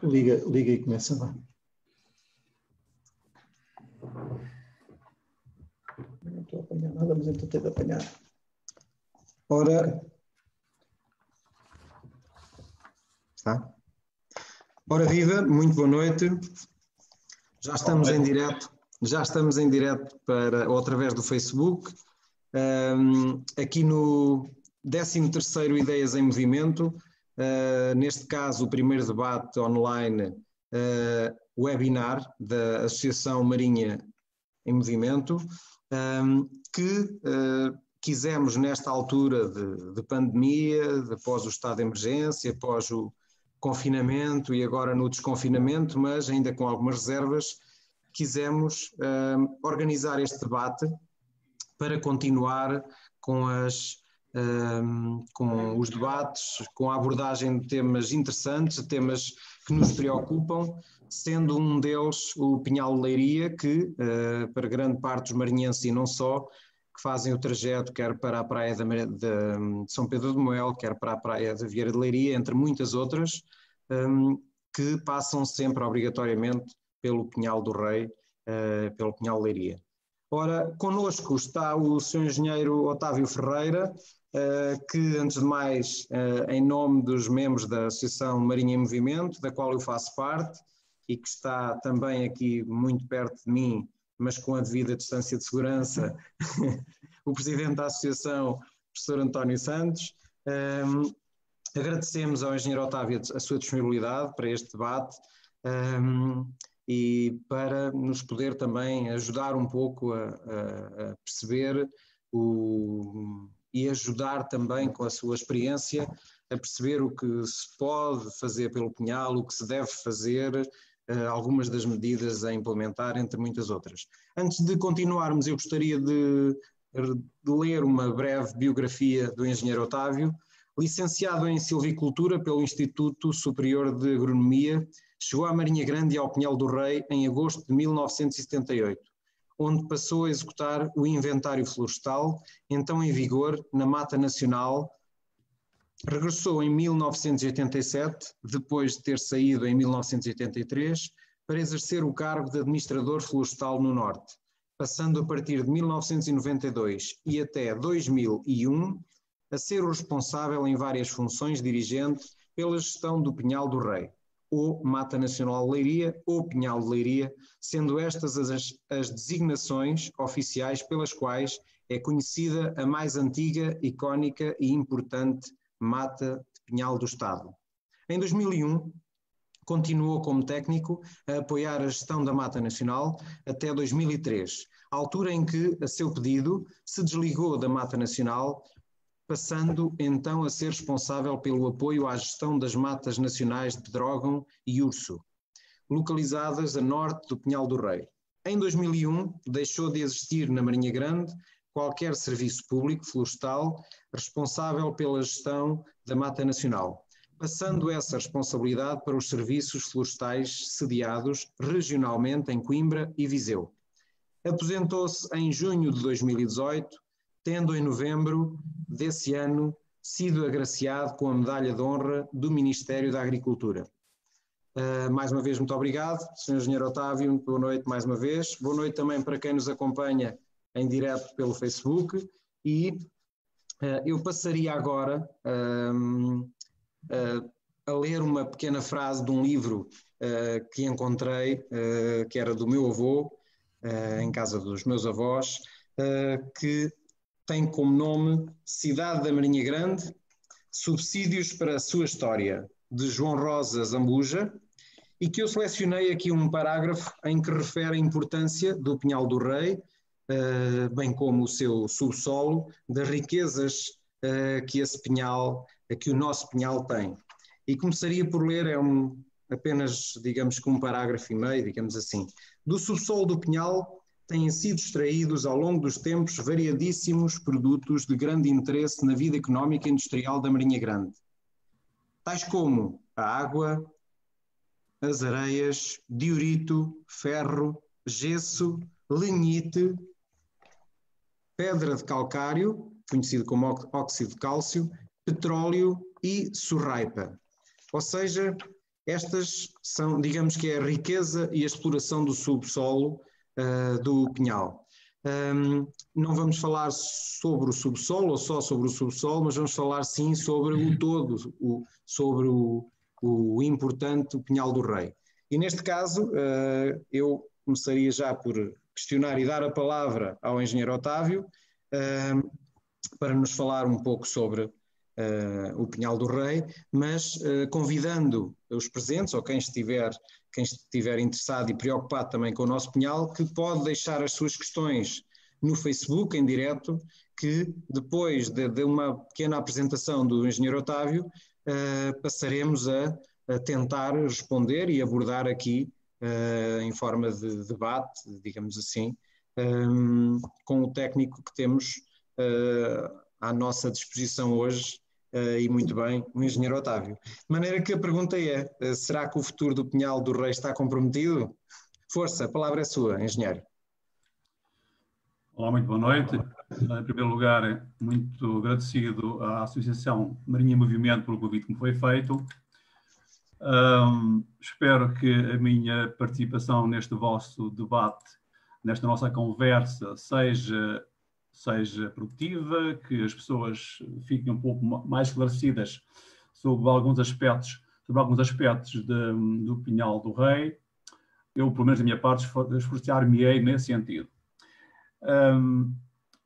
Liga e começa lá. Não estou a apanhar nada, mas eu tentei de apanhar. Ora. Está? Ora viva, muito boa noite. Já estamos em direto para, ou através do Facebook, aqui no 13º Ideias em Movimento, neste caso o primeiro debate online, webinar da Associação Marinha em Movimento, que quisemos nesta altura de pandemia, após o estado de emergência, após o confinamento e agora no desconfinamento, mas ainda com algumas reservas, quisemos organizar este debate para continuar com os debates, com a abordagem de temas interessantes, de temas que nos preocupam, sendo um deles o Pinhal de Leiria, que para grande parte dos marinhenses e não só, que fazem o trajeto quer para a praia de São Pedro de Moel, quer para a praia de Vieira de Leiria, entre muitas outras, que passam sempre obrigatoriamente pelo Pinhal do Rei, pelo Pinhal de Leiria. Ora, connosco está o Sr. Engenheiro Otávio Ferreira, que antes de mais, em nome dos membros da Associação Marinha em Movimento, da qual eu faço parte, e que está também aqui muito perto de mim, mas com a devida distância de segurança, o Presidente da Associação, Professor António Santos. Agradecemos ao Engenheiro Otávio a sua disponibilidade para este debate e para nos poder também ajudar um pouco a perceber e ajudar também com a sua experiência a perceber o que se pode fazer pelo Pinhal, o que se deve fazer, algumas das medidas a implementar, entre muitas outras. Antes de continuarmos, eu gostaria de ler uma breve biografia do Engenheiro Otávio. Licenciado em Silvicultura pelo Instituto Superior de Agronomia, chegou à Marinha Grande e ao Pinhal do Rei em agosto de 1978, onde passou a executar o inventário florestal, então em vigor na Mata Nacional. Regressou em 1987, depois de ter saído em 1983, para exercer o cargo de administrador florestal no Norte, passando a partir de 1992 e até 2001 a ser o responsável em várias funções dirigente pela gestão do Pinhal do Rei, ou Mata Nacional de Leiria, ou Pinhal de Leiria, sendo estas as designações oficiais pelas quais é conhecida a mais antiga, icónica e importante Mata de Pinhal do Estado. Em 2001, continuou como técnico a apoiar a gestão da Mata Nacional até 2003, altura em que, a seu pedido, se desligou da Mata Nacional, passando então a ser responsável pelo apoio à gestão das matas nacionais de Pedrógão e Urso, localizadas a norte do Pinhal do Rei. Em 2001, deixou de existir na Marinha Grande qualquer serviço público florestal responsável pela gestão da Mata Nacional, passando essa responsabilidade para os serviços florestais sediados regionalmente em Coimbra e Viseu. Aposentou-se em junho de 2018, tendo em novembro desse ano sido agraciado com a Medalha de Honra do Ministério da Agricultura. Mais uma vez, muito obrigado, Sr. Engenheiro Otávio, boa noite mais uma vez. Boa noite também para quem nos acompanha em direto pelo Facebook e eu passaria agora a ler uma pequena frase de um livro que encontrei, que era do meu avô, em casa dos meus avós, que tem como nome Cidade da Marinha Grande, Subsídios para a Sua História, de João Rosa Zambuja, e que eu selecionei aqui um parágrafo em que refere a importância do Pinhal do Rei, bem como o seu subsolo, das riquezas que esse pinhal, que o nosso Pinhal tem. E começaria por ler, apenas, digamos que um parágrafo e meio, digamos assim. Do subsolo do Pinhal têm sido extraídos ao longo dos tempos variadíssimos produtos de grande interesse na vida económica e industrial da Marinha Grande, tais como a água, as areias, diorito, ferro, gesso, lignite, pedra de calcário, conhecido como óxido de cálcio, petróleo e sorraipa. Ou seja, Estas são, digamos que é a riqueza e a exploração do subsolo do Pinhal. Não vamos falar sobre o subsolo ou só sobre o subsolo, mas vamos falar sim sobre o todo, sobre o importante Pinhal do Rei. E neste caso, eu começaria já por questionar e dar a palavra ao engenheiro Otávio para nos falar um pouco sobre o Pinhal do Rei, mas convidando os presentes ou quem estiver interessado e preocupado também com o nosso Pinhal, que pode deixar as suas questões no Facebook, em direto, que depois de uma pequena apresentação do engenheiro Otávio, passaremos a tentar responder e abordar aqui em forma de debate, digamos assim, com o técnico que temos à nossa disposição hoje, e muito bem, o engenheiro Otávio. De maneira que a pergunta é, será que o futuro do Pinhal do Rei está comprometido? Força, a palavra é sua, engenheiro. Olá, muito boa noite. Em primeiro lugar, muito agradecido à Associação Marinha em Movimento pelo convite que me foi feito. Espero que a minha participação neste vosso debate, nesta nossa conversa, seja produtiva, que as pessoas fiquem um pouco mais esclarecidas sobre alguns aspectos do Pinhal do Rei. Eu, pelo menos da minha parte, esforçar-me-ei nesse sentido.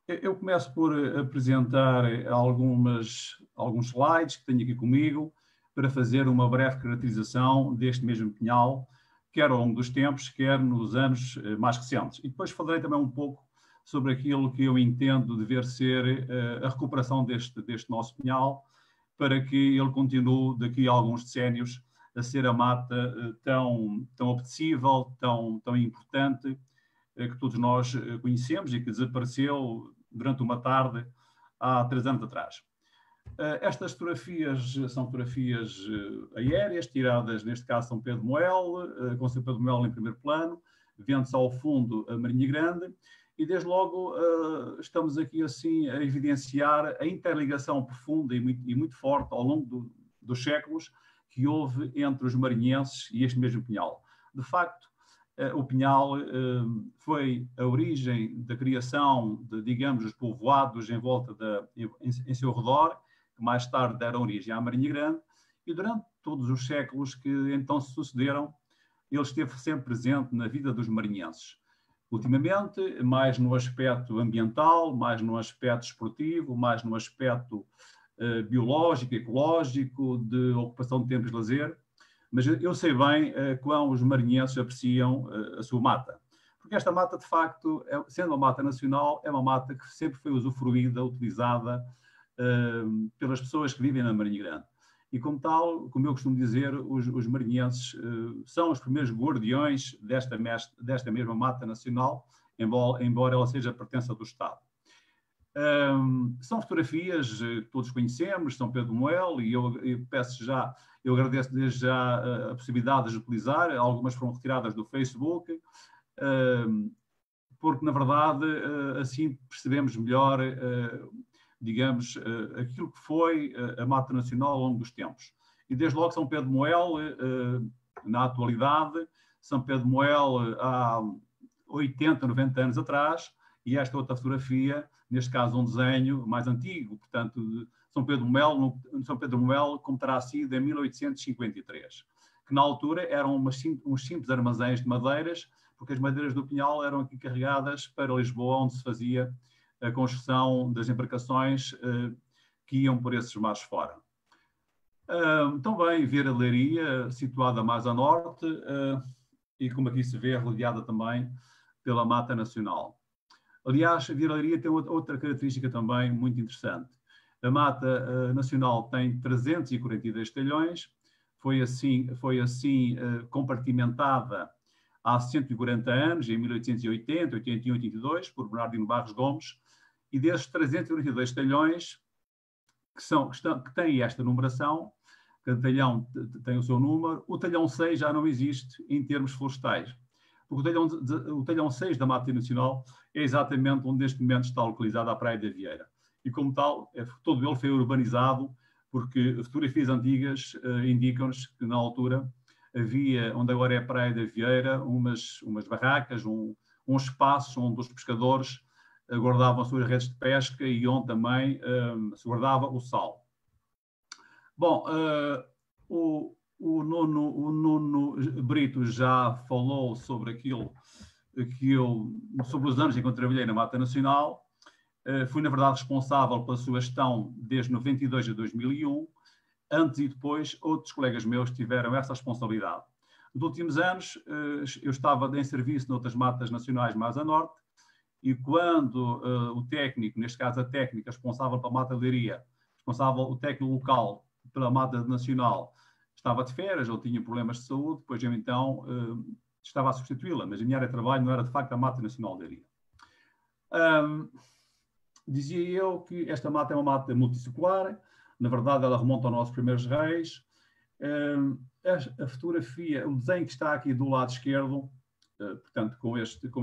Eu começo por apresentar alguns slides que tenho aqui comigo para fazer uma breve caracterização deste mesmo Pinhal, quer ao longo dos tempos, quer nos anos mais recentes. E depois falarei também um pouco sobre aquilo que eu entendo dever ser a recuperação deste nosso Pinhal, para que ele continue daqui a alguns decénios a ser a mata tão apetecível, tão importante, que todos nós conhecemos e que desapareceu durante uma tarde há 3 anos atrás. Estas fotografias são fotografias aéreas, tiradas, neste caso, São Pedro de Moel, com São Pedro de Moel em primeiro plano, vendo-se ao fundo a Marinha Grande, e desde logo estamos aqui assim a evidenciar a interligação profunda e muito forte ao longo dos séculos que houve entre os marinhenses e este mesmo Pinhal. De facto, o Pinhal foi a origem da criação digamos, dos povoados em volta em seu redor, que mais tarde deram origem à Marinha Grande, e durante todos os séculos que então se sucederam, ele esteve sempre presente na vida dos marinhenses. Ultimamente, mais no aspecto ambiental, mais no aspecto esportivo, mais no aspecto biológico, ecológico, de ocupação de tempos de lazer, mas eu sei bem quão os marinhenses apreciam a sua mata. Porque esta mata, de facto, sendo uma mata nacional, é uma mata que sempre foi usufruída, utilizada pelas pessoas que vivem na Marinha Grande. E como tal, como eu costumo dizer, os marinhenses são os primeiros guardiões desta mesma mata nacional, embora ela seja pertença do Estado. São fotografias que todos conhecemos, São Pedro de Moel, e eu agradeço desde já a possibilidade de utilizar, algumas foram retiradas do Facebook, porque na verdade assim percebemos melhor, digamos, aquilo que foi a mata nacional ao longo dos tempos. E desde logo São Pedro de Moel, na atualidade, São Pedro de Moel há 80, 90 anos atrás, e esta outra fotografia, neste caso um desenho mais antigo, portanto, de São Pedro de Moel, como terá sido em 1853, que na altura eram uns simples armazéns de madeiras, porque as madeiras do Pinhal eram aqui carregadas para Lisboa, onde se fazia a construção das embarcações que iam por esses mares fora. Também Vieira de Leiria, situada mais a norte, e como aqui se vê, rodeada também pela Mata Nacional. Aliás, Vieira de Leiria tem outra característica também muito interessante. A Mata Nacional tem 342 talhões, foi assim compartimentada há 140 anos, em 1880, 81, 82, por Bernardino Barros Gomes, e desses 342 talhões que têm esta numeração, cada talhão tem o seu número, o talhão 6 já não existe em termos florestais. Porque o talhão 6 da Mata Nacional é exatamente onde neste momento está localizada a Praia da Vieira. E como tal, todo ele foi urbanizado, porque fotografias antigas indicam-nos que na altura havia, onde agora é a Praia da Vieira, umas barracas, uns espaços onde os pescadores guardavam as suas redes de pesca e onde também se guardava o sal. Bom, o Nuno Brito já falou sobre aquilo sobre os anos em que eu trabalhei na Mata Nacional. Fui, na verdade, responsável pela sua gestão desde 92 a 2001. Antes e depois, outros colegas meus tiveram essa responsabilidade. Nos últimos anos, eu estava em serviço noutras matas nacionais mais a norte, e quando o técnico, neste caso a técnica responsável pela mata de Leiria, o técnico local pela mata nacional, estava de férias ou tinha problemas de saúde, depois eu então estava a substituí-la, mas a minha área de trabalho não era de facto a Mata Nacional de Leiria. Dizia eu que esta mata é uma mata multissecular, na verdade ela remonta aos nossos primeiros reis. A fotografia, o desenho que está aqui do lado esquerdo, portanto com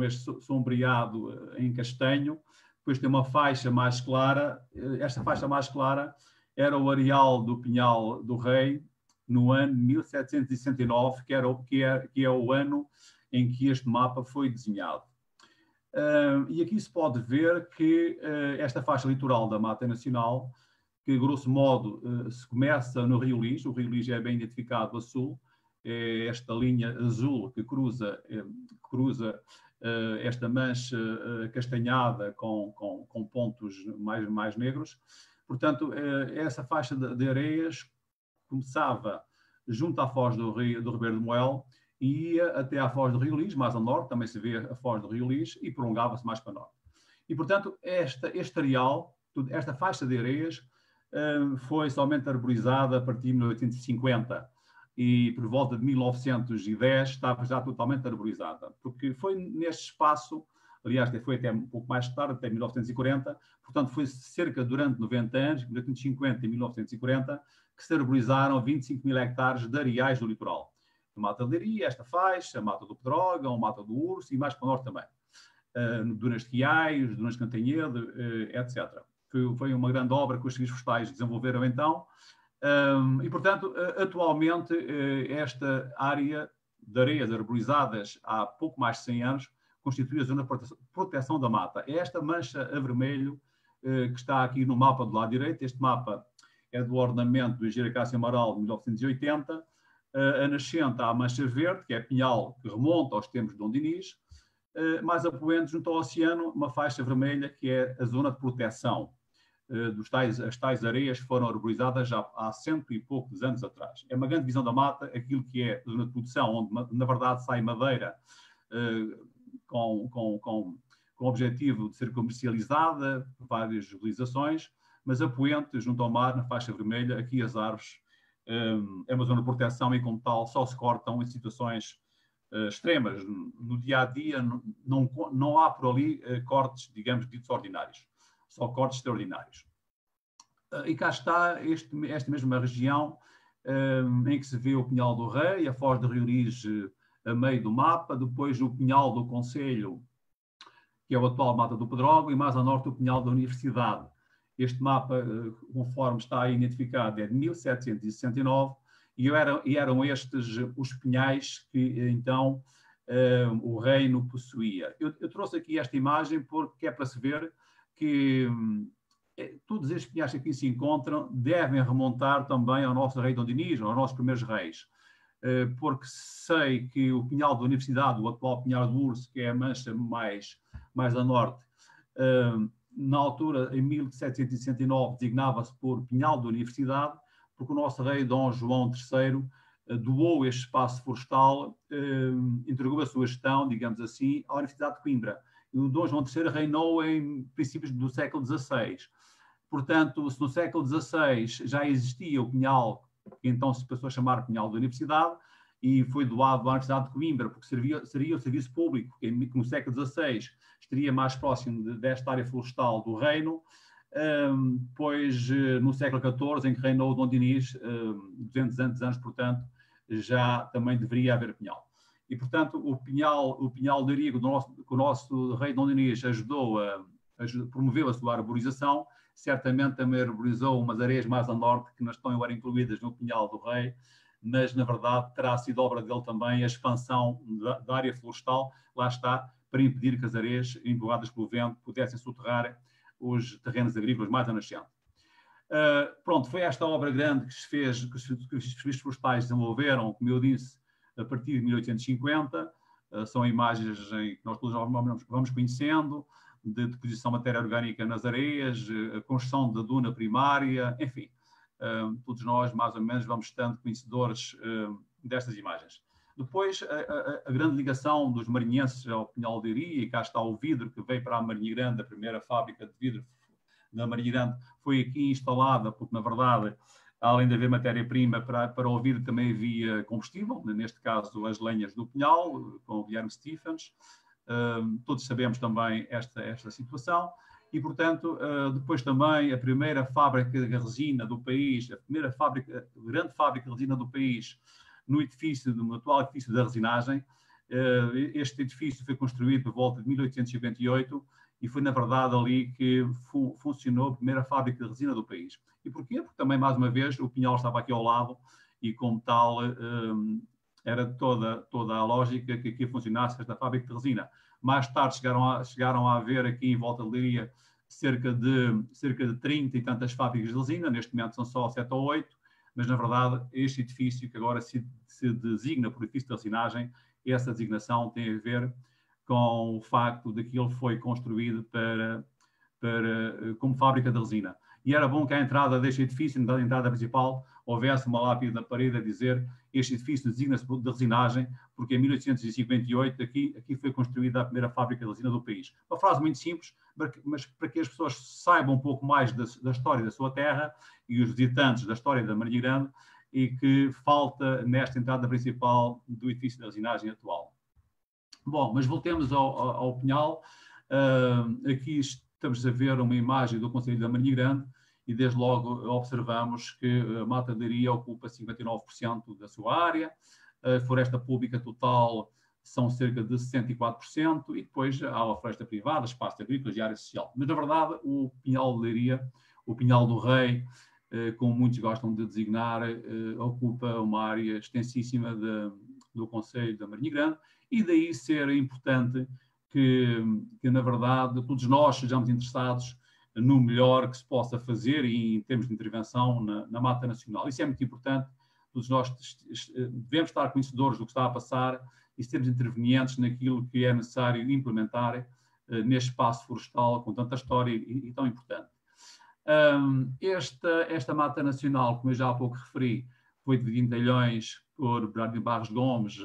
este sombreado em castanho, depois tem uma faixa mais clara. Esta faixa mais clara era o areal do Pinhal do Rei, no ano 1769, que é o ano em que este mapa foi desenhado. E aqui se pode ver que esta faixa litoral da Mata Nacional, que grosso modo se começa no Rio Lis, o Rio Lis é bem identificado a sul, é esta linha azul que cruza esta mancha castanhada com pontos mais negros. Portanto, essa faixa de areias começava junto à foz do Ribeiro do Moel e ia até à foz do Rio Lis, mais a norte, também se vê a foz do Rio Lis, e prolongava-se mais para norte. E, portanto, este areal, esta faixa de areias, foi somente arborizada a partir de 1850 e por volta de 1910 estava já totalmente arborizada, porque foi neste espaço, aliás, foi até um pouco mais tarde, até 1940, portanto foi cerca durante 90 anos, 1950 e 1940, que se arborizaram 25 mil hectares de areais do litoral. A Mata de Leiria, esta faixa, a Mata do Pedrógão, a Mata do Urso e mais para o norte também. Dunas de Quiaios, Dunas de Cantanhede, etc. Foi uma grande obra que os serviços florestais desenvolveram então. E, portanto, atualmente, esta área de areias arborizadas há pouco mais de 100 anos constitui a zona de proteção da mata. É esta mancha a vermelho que está aqui no mapa do lado direito. Este mapa é do ordenamento do Engenheiro Cássio Amaral de 1980. A nascente há a mancha verde, que é Pinhal, que remonta aos tempos de Dom Dinis. Mais a poente, junto ao oceano, uma faixa vermelha, que é a zona de proteção. As tais areias foram arborizadas já há 100 e poucos anos atrás. É uma grande visão da mata, aquilo que é a zona de produção, onde na verdade sai madeira com o objetivo de ser comercializada, várias utilizações, mas a poente, junto ao mar, na faixa vermelha, aqui as árvores, é uma zona de proteção e, como tal, só se cortam em situações extremas. No dia a dia, não há por ali cortes, digamos, ditos ordinários, só cortes extraordinários. E cá está esta mesma região em que se vê o Pinhal do Rei, a foz do Rio Lis a meio do mapa, depois o Pinhal do Conselho, que é o atual Mata do Pedrógão, e mais a norte o Pinhal da Universidade. Este mapa, conforme está aí identificado, é de 1769 e eram estes os pinhais que então o reino possuía. Eu trouxe aqui esta imagem porque é para se ver que todos estes pinhais que aqui se encontram devem remontar também ao nosso rei Dom Dinis, aos nossos primeiros reis. Porque sei que o Pinhal da Universidade, o atual Pinhal do Urso, que é a mancha mais a norte, na altura, em 1769, designava-se por Pinhal da Universidade, porque o nosso rei Dom João III doou este espaço florestal, entregou a sua gestão, digamos assim, à Universidade de Coimbra. E o Dom João III reinou em princípios do século XVI. Portanto, se no século XVI já existia o Pinhal, que então se passou a chamar Pinhal da Universidade, e foi doado à Universidade de Coimbra, porque seria o serviço público, que no século XVI estaria mais próximo desta área florestal do reino, pois no século XIV, em que reinou Dom Dinis, 200 anos, portanto, já também deveria haver Pinhal. E, portanto, o Pinhal de Leiria, que o nosso rei Dom Dinis promoveu a sua arborização, certamente também arborizou umas areias mais a norte, que não estão agora incluídas no Pinhal do Rei, mas na verdade terá sido obra dele também a expansão da área florestal, lá está, para impedir que as areias, empurradas pelo vento, pudessem soterrar os terrenos agrícolas mais a nascente. Pronto, foi esta obra grande que se fez, que os serviços florestais desenvolveram, como eu disse, a partir de 1850. São imagens em que nós todos vamos conhecendo, de deposição de matéria orgânica nas areias, a construção da duna primária, enfim. Todos nós, mais ou menos, vamos estando conhecedores destas imagens. Depois, a grande ligação dos marinhenses ao Pinhal de Leiria, e cá está o vidro que veio para a Marinha Grande, a primeira fábrica de vidro da Marinha Grande foi aqui instalada, porque, na verdade, além de haver matéria-prima para o vidro, também havia combustível, neste caso as lenhas do Pinhal, com o Guilherme Stephens. Todos sabemos também esta situação. E, portanto, depois também a primeira fábrica de resina do país, a primeira grande fábrica de resina do país, no atual edifício da resinagem. Este edifício foi construído por volta de 1858 e foi, na verdade, ali que funcionou a primeira fábrica de resina do país. E porquê? Porque também, mais uma vez, o Pinhal estava aqui ao lado e, como tal, era toda a lógica que aqui funcionasse esta fábrica de resina. Mais tarde chegaram a haver aqui em volta de Leiria cerca de 30 e tantas fábricas de resina, neste momento são só 7 ou 8, mas na verdade este edifício que agora se designa por edifício de resinagem, essa designação tem a ver com o facto de que ele foi construído como fábrica de resina. E era bom que à entrada deste edifício, na entrada principal, houvesse uma lápide na parede a dizer este edifício designa-se de resinagem, porque em 1858 aqui foi construída a primeira fábrica de resina do país. Uma frase muito simples, mas para que as pessoas saibam um pouco mais da história da sua terra e os visitantes da história da Marinha Grande, e que falta nesta entrada principal do edifício de resinagem atual. Bom, mas voltemos ao Pinhal. Aqui estamos a ver uma imagem do Conselho da Marinha Grande e desde logo observamos que a Mata de Leiria ocupa 59% da sua área, a floresta pública total são cerca de 64% e depois há a floresta privada, espaços agrícolas e área social. Mas, na verdade, o Pinhal de Leiria, o Pinhal do Rei, como muitos gostam de designar, ocupa uma área extensíssima do Conselho da Marinha Grande e daí ser importante que, na verdade, todos nós sejamos interessados no melhor que se possa fazer e em termos de intervenção na Mata Nacional. Isso é muito importante, todos nós devemos estar conhecedores do que está a passar e sermos intervenientes naquilo que é necessário implementar neste espaço florestal com tanta história e tão importante. Esta Mata Nacional, como eu já há pouco referi, foi dividida em talhões por Bernardino Barros Gomes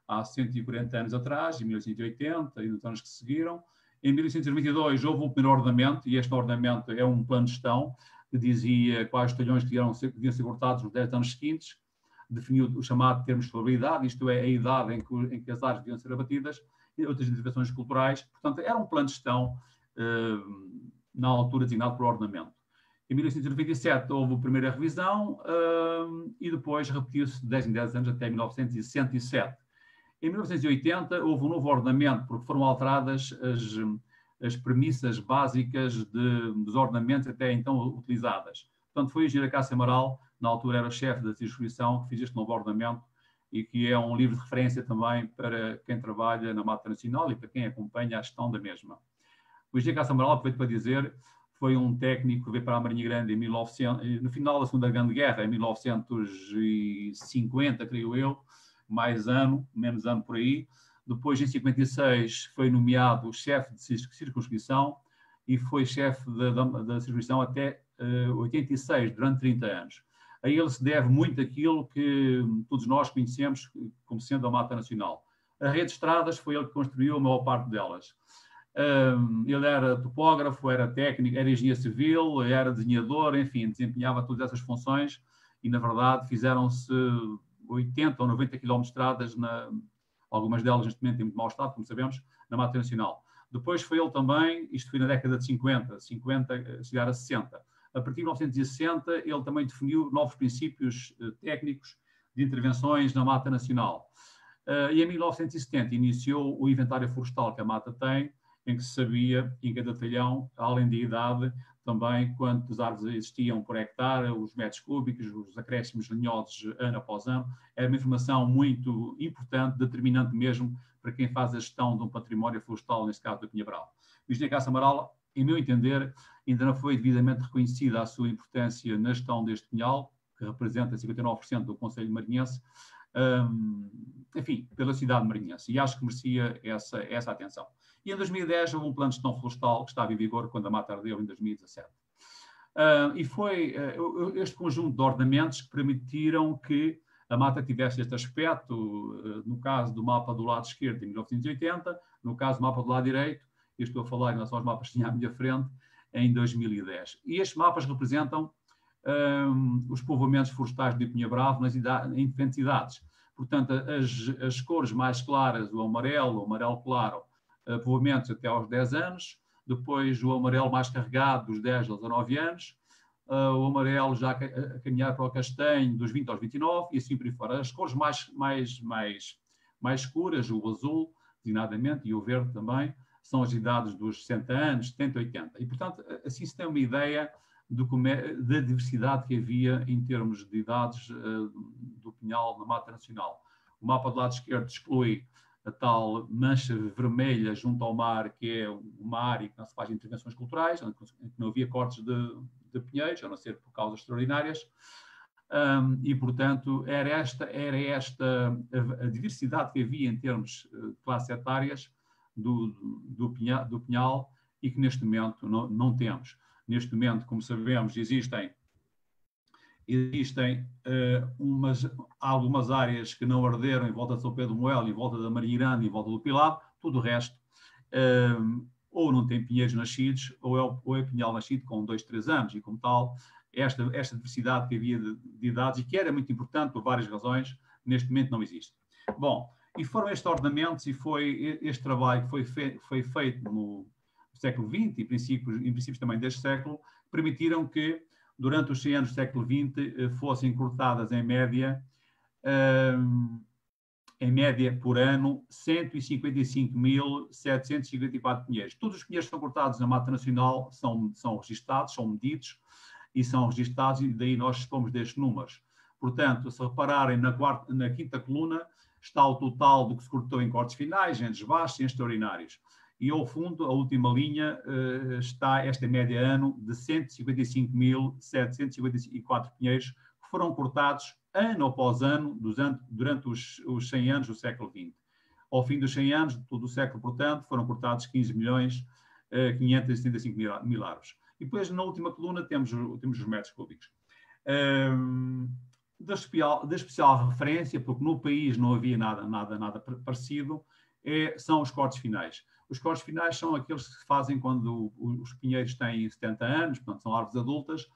há 140 anos atrás, em 1880 e nos anos que seguiram. Em 1822 houve o primeiro ordenamento, e este ordenamento é um plano de gestão que dizia quais talhões deviam ser cortados nos 10 anos seguintes, definiu o chamado termo de solabilidade, isto é, a idade em que as árvores deviam ser abatidas, e outras intervenções culturais. Portanto, era um plano de gestão na altura designado por ordenamento. Em 1897 houve a primeira revisão e depois repetiu-se de 10 em 10 anos até 1967. Em 1980 houve um novo ordenamento, porque foram alteradas as premissas básicas dos ordenamentos até então utilizadas. Portanto, foi o engenheiro Cássio Amaral, na altura era o chefe da circunscrição, que fez este novo ordenamento e que é um livro de referência também para quem trabalha na Mata Nacional e para quem acompanha a gestão da mesma. O engenheiro Cássio Amaral, aproveito para dizer, foi um técnico que veio para a Marinha Grande no final da Segunda Grande Guerra, em 1950, creio eu, mais ano, menos ano por aí. Depois, em 56, foi nomeado chefe de circunscrição e foi chefe da circunscrição até 86, durante 30 anos. A ele se deve muito aquilo que todos nós conhecemos como sendo a Mata Nacional. A rede de estradas foi ele que construiu a maior parte delas. Ele era topógrafo, era técnico, era engenheiro civil, era desenhador, enfim, desempenhava todas essas funções e, na verdade, fizeram-se 80 ou 90 km de estradas, algumas delas neste momento em muito mau estado, como sabemos, na Mata Nacional. Depois foi ele também, isto foi na década de 50, chegar a 60. A partir de 1960, ele também definiu novos princípios técnicos de intervenções na Mata Nacional. E em 1970 iniciou o inventário florestal que a Mata tem em que se sabia, em cada talhão, além da idade, também quantas árvores existiam por hectare, os metros cúbicos, os acréscimos lenhosos ano após ano. Era uma informação muito importante, determinante mesmo para quem faz a gestão de um património florestal, neste caso da Pinhabral. O engenheiro Cássio Amaral, em meu entender, ainda não foi devidamente reconhecida a sua importância na gestão deste pinhal, que representa 59% do Conselho Marinhense, enfim, pela cidade marinhense, e acho que merecia essa atenção. E em 2010 houve um plano de gestão florestal que estava em vigor quando a mata ardeu, em 2017. E foi este conjunto de ordenamentos que permitiram que a mata tivesse este aspecto, no caso do mapa do lado esquerdo, em 1980, no caso do mapa do lado direito, eu estou a falar em relação aos mapas que tinha à minha frente, em 2010. E estes mapas representam os povoamentos florestais de Pinhabravo em diferentes idades. Portanto, as cores mais claras, o amarelo claro, povoamentos até aos 10 anos, depois o amarelo mais carregado, dos 10 aos 19 anos, o amarelo já a caminhar para o castanho, dos 20 aos 29, e assim por aí fora. As cores mais escuras, o azul, designadamente, e o verde também, são as idades dos 60 anos, 70, 80. E, portanto, assim se tem uma ideia da diversidade que havia em termos de idades do pinhal na Mata Nacional. O mapa do lado esquerdo exclui a tal mancha vermelha junto ao mar, que é uma área que não se faz intervenções culturais, em que não havia cortes de pinheiros, a não ser por causas extraordinárias. E, portanto, era esta a diversidade que havia em termos de classes etárias do pinhal e que neste momento não temos. Neste momento, como sabemos, existem algumas áreas que não arderam em volta de São Pedro Moel, em volta da Marinha Grande, em volta do Pilado. Tudo o resto ou não tem pinheiros nascidos, ou é pinhal nascido com 2, 3 anos, e como tal, esta diversidade que havia de idades, e que era muito importante por várias razões, neste momento não existe. Bom, e foram estes ordenamentos e foi este trabalho que foi feito no século XX e em princípios também deste século, permitiram que durante os 100 anos do século XX fossem cortadas em média por ano 155.754 pinheiros. Todos os pinheiros que são cortados na Mata Nacional são registados, são medidos e são registados, e daí nós dispomos destes números. Portanto, se repararem na quinta coluna, está o total do que se cortou em cortes finais, em desbaixos e em extraordinários. E ao fundo, a última linha, está esta média ano de 155.754 pinheiros que foram cortados ano após ano durante os 100 anos do século XX. Ao fim dos 100 anos, todo o século, portanto, foram cortados 15.575.000 árvores. E depois, na última coluna, temos os metros cúbicos. Da especial referência, porque no país não havia nada parecido, são os cortes finais. Os cortes finais são aqueles que se fazem quando os pinheiros têm 70 anos, portanto, são árvores adultas,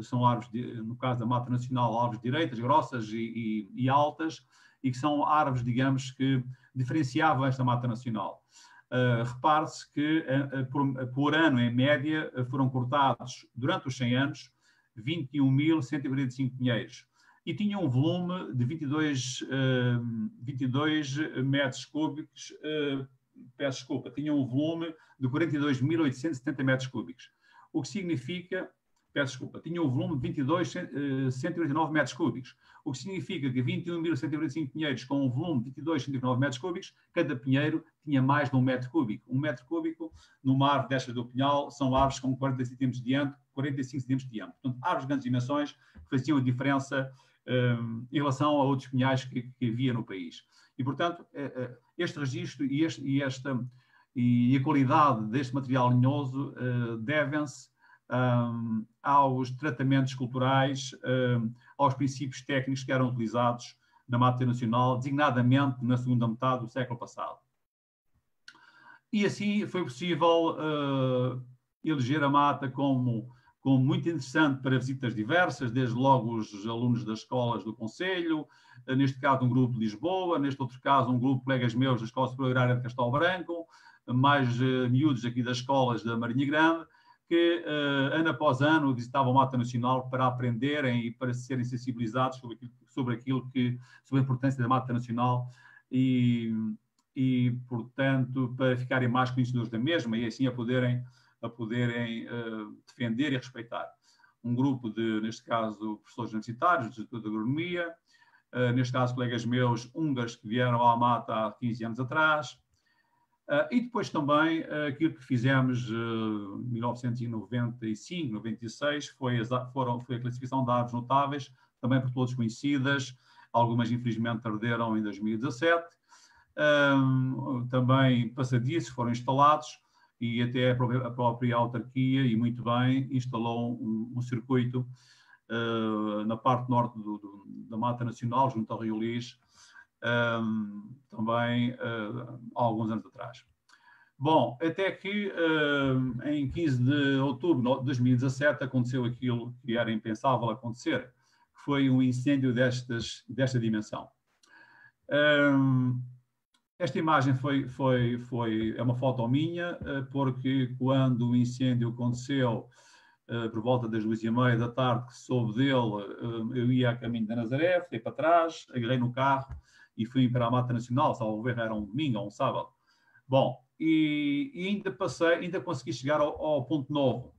são árvores, no caso da Mata Nacional, árvores direitas, grossas e altas, e que são árvores, digamos, que diferenciavam esta Mata Nacional. Repare-se que por ano, em média, foram cortados, durante os 100 anos, 21.145 pinheiros. E tinha um volume de 22 metros cúbicos, peço desculpa, tinha um volume de 42.870 metros cúbicos. O que significa, peço desculpa, tinha um volume de 22.189 metros cúbicos. O que significa que 21.145 pinheiros com um volume de 22.189 metros cúbicos, cada pinheiro tinha mais de 1 metro cúbico. 1 metro cúbico, numa árvore destas do pinhal, são árvores com 40 centímetros de diâmetro, 45 centímetros de diâmetro. Portanto, árvores de grandes dimensões que faziam a diferença em relação a outros pinhais que havia no país. E, portanto, este registro e a qualidade deste material linhoso devem-se aos tratamentos culturais, aos princípios técnicos que eram utilizados na Mata Nacional, designadamente na segunda metade do século passado. E assim foi possível eleger a mata como muito interessante para visitas diversas, desde logo os alunos das escolas do Conselho, neste caso um grupo de Lisboa, neste outro caso um grupo de colegas meus da Escola Superior Agrária de Castelo Branco, mais miúdos aqui das escolas da Marinha Grande, que ano após ano visitavam a Mata Nacional para aprenderem e para serem sensibilizados sobre a importância da Mata Nacional e e, portanto, para ficarem mais conhecedores da mesma e assim a poderem defender e respeitar. Um grupo de, neste caso, professores universitários do Instituto de Agronomia, neste caso, colegas meus húngaros que vieram à Mata há 15 anos atrás, e depois também aquilo que fizemos em 1995, 96, foi a classificação de aves notáveis, também por todos conhecidas, algumas infelizmente perderam em 2017, também passadiços foram instalados e até a própria autarquia, e muito bem, instalou um circuito na parte norte da Mata Nacional, junto ao Rio Lis, também há alguns anos atrás. Bom, até que em 15 de outubro de 2017 aconteceu aquilo que era impensável acontecer, que foi um incêndio desta dimensão. Esta imagem é uma foto minha, porque quando o incêndio aconteceu, por volta das 2h30 da tarde, que soube dele, eu ia a caminho da Nazaré, fui para trás, agarrei no carro e fui para a Mata Nacional, salvo erro, era um domingo ou um sábado. Bom, e ainda consegui chegar ao Ponto Novo.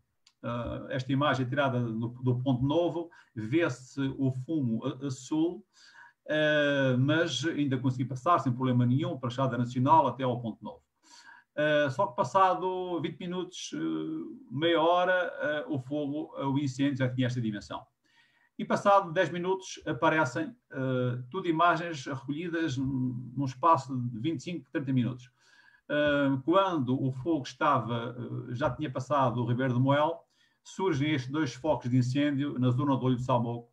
Esta imagem é tirada do Ponto Novo, vê-se o fumo a sul, mas ainda consegui passar sem problema nenhum para a Estrada Nacional até ao Ponto Novo. Só que passado 20 minutos, meia hora, o incêndio já tinha esta dimensão. E passado 10 minutos aparecem tudo imagens recolhidas num espaço de 25, 30 minutos. Quando o fogo já tinha passado o Ribeiro do Moel, surgem estes 2 focos de incêndio na zona do Olho de Salmoco,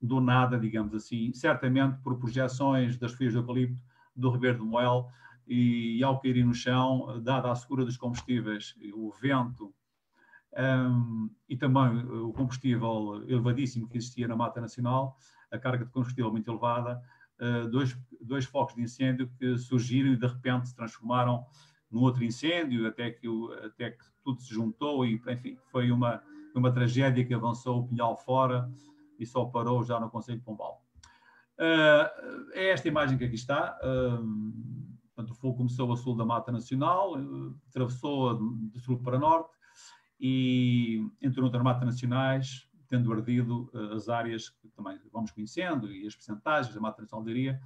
do nada, digamos assim, certamente por projeções das folhas de eucalipto do Ribeiro do Moel, e ao caírem no chão, dada a secura dos combustíveis, o vento e também o combustível elevadíssimo que existia na Mata Nacional, a carga de combustível muito elevada, dois focos de incêndio que surgiram e de repente se transformaram num outro incêndio, até que tudo se juntou e, enfim, foi uma tragédia que avançou o Pinhal fora e só parou já no Concelho de Pombal. É esta imagem que aqui está. Portanto, o fogo começou a sul da Mata Nacional, atravessou de sul para norte e entrou nas Matas Nacionais, tendo ardido as áreas que também vamos conhecendo e as percentagens da Mata Nacional, diria,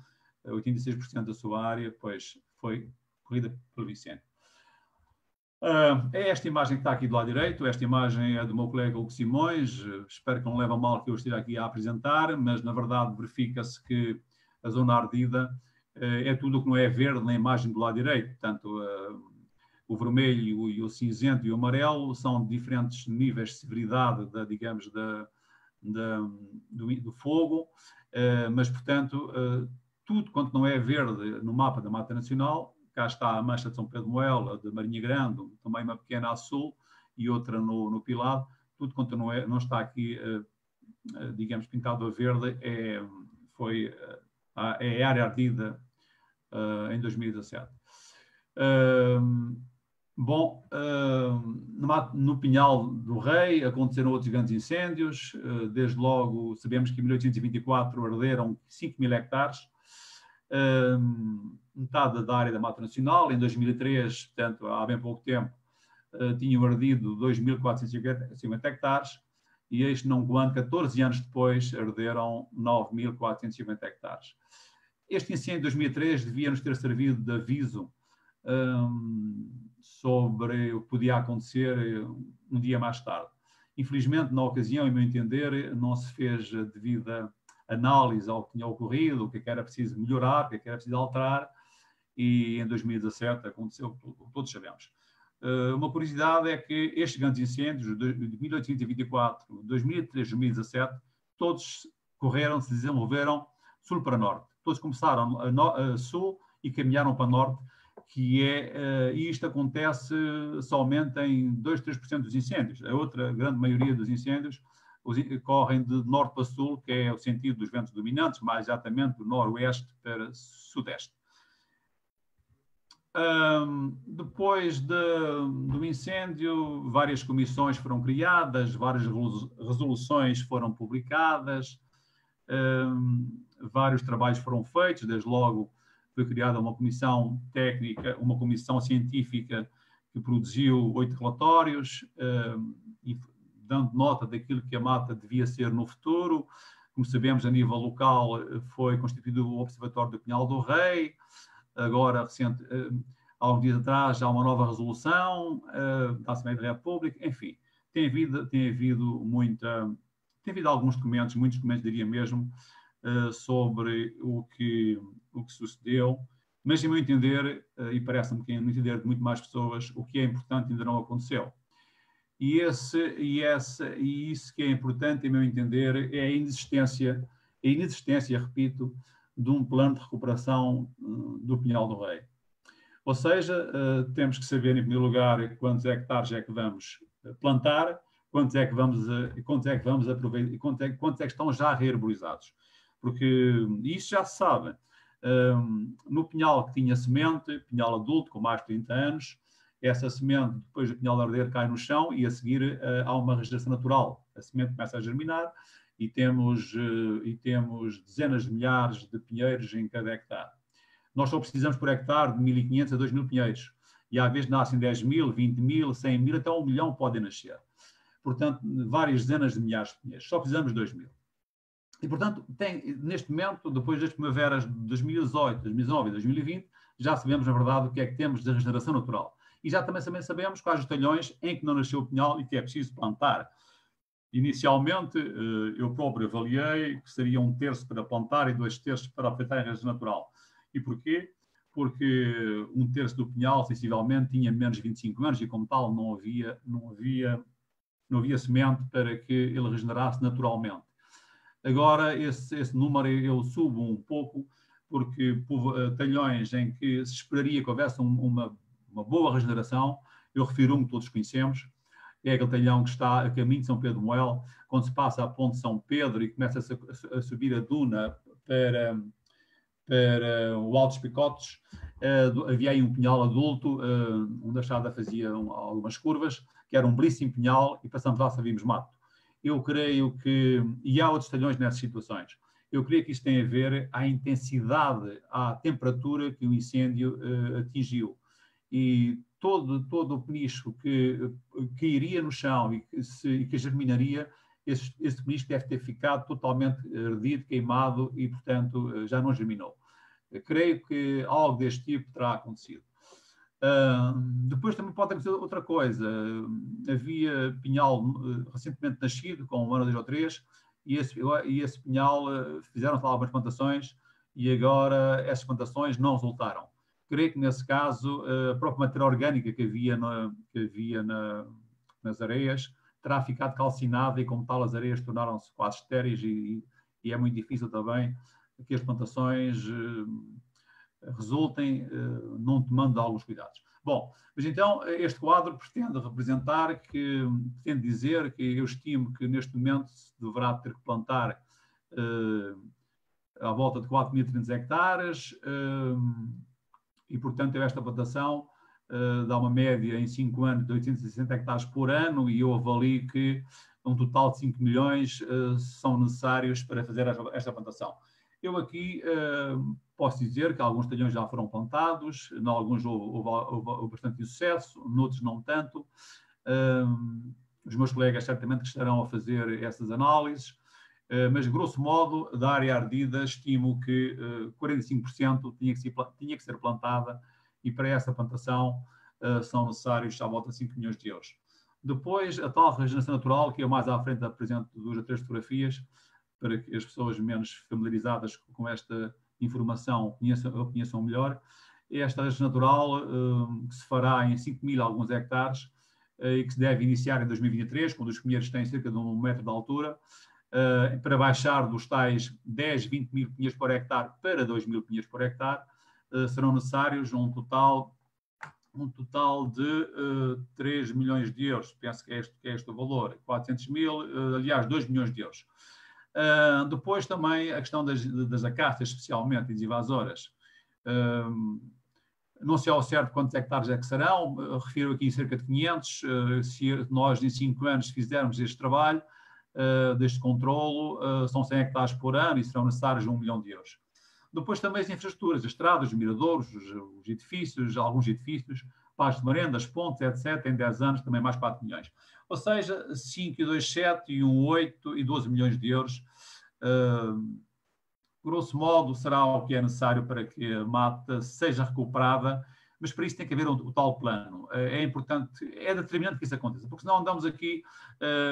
86% da sua área, pois foi corrida pelo incêndio. É esta imagem que está aqui do lado direito. Esta imagem é do meu colega Hugo Simões. Espero que não leve a mal que eu esteja aqui a apresentar, mas na verdade verifica-se que a zona ardida é tudo o que não é verde na imagem do lado direito. Portanto, o vermelho e o cinzento e o amarelo são diferentes níveis de severidade, digamos, do fogo, mas, portanto, tudo quanto não é verde no mapa da Mata Nacional, cá está a mancha de São Pedro de Moel, a de Marinha Grande, também uma pequena a sul e outra no Pilado, tudo quanto não está aqui, digamos, pintado a verde, é a área ardida em 2017. Bom, no Pinhal do Rei aconteceram outros grandes incêndios. Desde logo, sabemos que em 1824 arderam 5.000 hectares, metade da área da Mata Nacional. Em 2003, portanto, há bem pouco tempo, tinham ardido 2.450 hectares, e este não quando, 14 anos depois, arderam 9.450 hectares. Este incêndio de 2003 devia-nos ter servido de aviso sobre o que podia acontecer um dia mais tarde. Infelizmente, na ocasião, em meu entender, não se fez a devida análise ao que tinha ocorrido, o que era preciso melhorar, o que era preciso alterar, e em 2017 aconteceu o que todos sabemos. Uma curiosidade é que estes grandes incêndios de 1824, 2003, 2017, todos se desenvolveram sul para norte. Todos começaram a sul e caminharam para norte, e isto acontece somente em 2, 3% dos incêndios. A outra grande maioria dos incêndios correm de norte para sul, que é o sentido dos ventos dominantes, mais exatamente do noroeste para sudeste. Depois do incêndio, várias comissões foram criadas, várias resoluções foram publicadas, vários trabalhos foram feitos. Desde logo foi criada uma comissão técnica, uma comissão científica que produziu 8 relatórios, e dando nota daquilo que a mata devia ser no futuro. Como sabemos, a nível local foi constituído o Observatório do Pinhal do Rei. Agora, há uns dias atrás, há uma nova resolução da Assembleia da República. Enfim, tem havido alguns documentos, muitos documentos, diria mesmo, sobre o que sucedeu. Mas, em meu entender, e parece-me que no entender de muito mais pessoas, o que é importante ainda não aconteceu. E isso que é importante, em meu entender, é a inexistência, repito, de um plano de recuperação do Pinhal do Rei. Ou seja, temos que saber, em primeiro lugar, quantos hectares é que vamos plantar, quantos é que vamos aproveitar e quantos é que estão já rearborizados. Porque isso já se sabe. No pinhal que tinha semente, pinhal adulto com mais de 30 anos, essa semente, depois do pinhal arder, cai no chão e a seguir há uma regeneração natural. A semente começa a germinar e temos dezenas de milhares de pinheiros em cada hectare. Nós só precisamos por hectare de 1.500 a 2.000 pinheiros. E às vezes nascem 10.000, 20.000, 100.000, até 1 milhão podem nascer. Portanto, várias dezenas de milhares de pinheiros. Só precisamos de 2.000. E, portanto, neste momento, depois das primaveras de 2018, 2019 e 2020, já sabemos, na verdade, o que é que temos de regeneração natural. E já também sabemos quais os talhões em que não nasceu o pinhal e que é preciso plantar. Inicialmente, eu próprio avaliei que seria 1/3 para plantar e 2/3 para aproveitar em regeneração natural. E porquê? Porque 1/3 do pinhal, sensivelmente, tinha menos de 25 anos e, como tal, não havia semente para que ele regenerasse naturalmente. Agora, esse número eu subo um pouco, porque talhões em que se esperaria que houvesse uma boa regeneração, eu refiro um que todos conhecemos, é aquele talhão que está a caminho de São Pedro de Moel, quando se passa a ponte de São Pedro e começa a subir a duna para o Altos Picotes, havia aí um pinhal adulto, onde a estrada fazia algumas curvas, que era um belíssimo pinhal, e passamos lá, sabíamos mato. Eu creio que, e há outros talhões nessas situações, eu creio que isto tem a ver à intensidade, à temperatura que o incêndio atingiu. E todo o peniche que iria no chão e que germinaria, esse peniche deve ter ficado totalmente ardido, queimado e, portanto, já não germinou. Eu creio que algo deste tipo terá acontecido. Depois também pode acontecer outra coisa. Havia pinhal recentemente nascido, com 1 ano, 2 ou 3, e esse pinhal fizeram-se lá algumas plantações e agora essas plantações não resultaram. Creio que nesse caso a própria matéria orgânica que havia nas areias terá ficado calcinada e, como tal, as areias tornaram-se quase estéreis e é muito difícil também que as plantações resultem não tomando alguns cuidados. Bom, mas então este quadro pretende dizer que eu estimo que neste momento se deverá ter que plantar à volta de 4.300 hectares e, portanto, esta plantação dá uma média em 5 anos de 860 hectares por ano e eu avalio que um total de 5 milhões são necessários para fazer esta plantação. Eu aqui posso dizer que alguns talhões já foram plantados, em alguns houve bastante sucesso, noutros não tanto. Os meus colegas certamente que estarão a fazer essas análises, mas grosso modo, da área ardida, estimo que 45% tinha que ser plantada e para essa plantação são necessários à volta de 5 milhões de euros. Depois, a tal regeneração natural, que eu mais à frente apresento 2 ou 3 fotografias, para que as pessoas menos familiarizadas com esta informação conheçam melhor. Esta regeneração natural que se fará em 5.000 alguns hectares e que se deve iniciar em 2023, quando os pinheiros têm cerca de 1 metro de altura, para baixar dos tais 10, 20 mil pinheiros por hectare para 2.000 pinheiros por hectare, serão necessários um total de 3 milhões de euros. Penso que é este o valor. 400 mil, aliás, 2 milhões de euros. Depois também a questão das acácias, especialmente, e das invasoras. Não sei ao certo quantos hectares é que serão, refiro aqui cerca de 500. Se nós em 5 anos fizermos este trabalho, deste controlo, são 100 hectares por ano e serão necessários 1 milhão de euros. Depois também as infraestruturas, as estradas, os miradouros, os edifícios, alguns edifícios, pares de merenda, as pontes, etc., em 10 anos também mais 4 milhões. Ou seja, 5 e 2, 7 e 1, 8 e 12 milhões de euros. Grosso modo, será o que é necessário para que a mata seja recuperada, mas para isso tem que haver o tal plano. É importante, é determinante que isso aconteça, porque senão andamos aqui,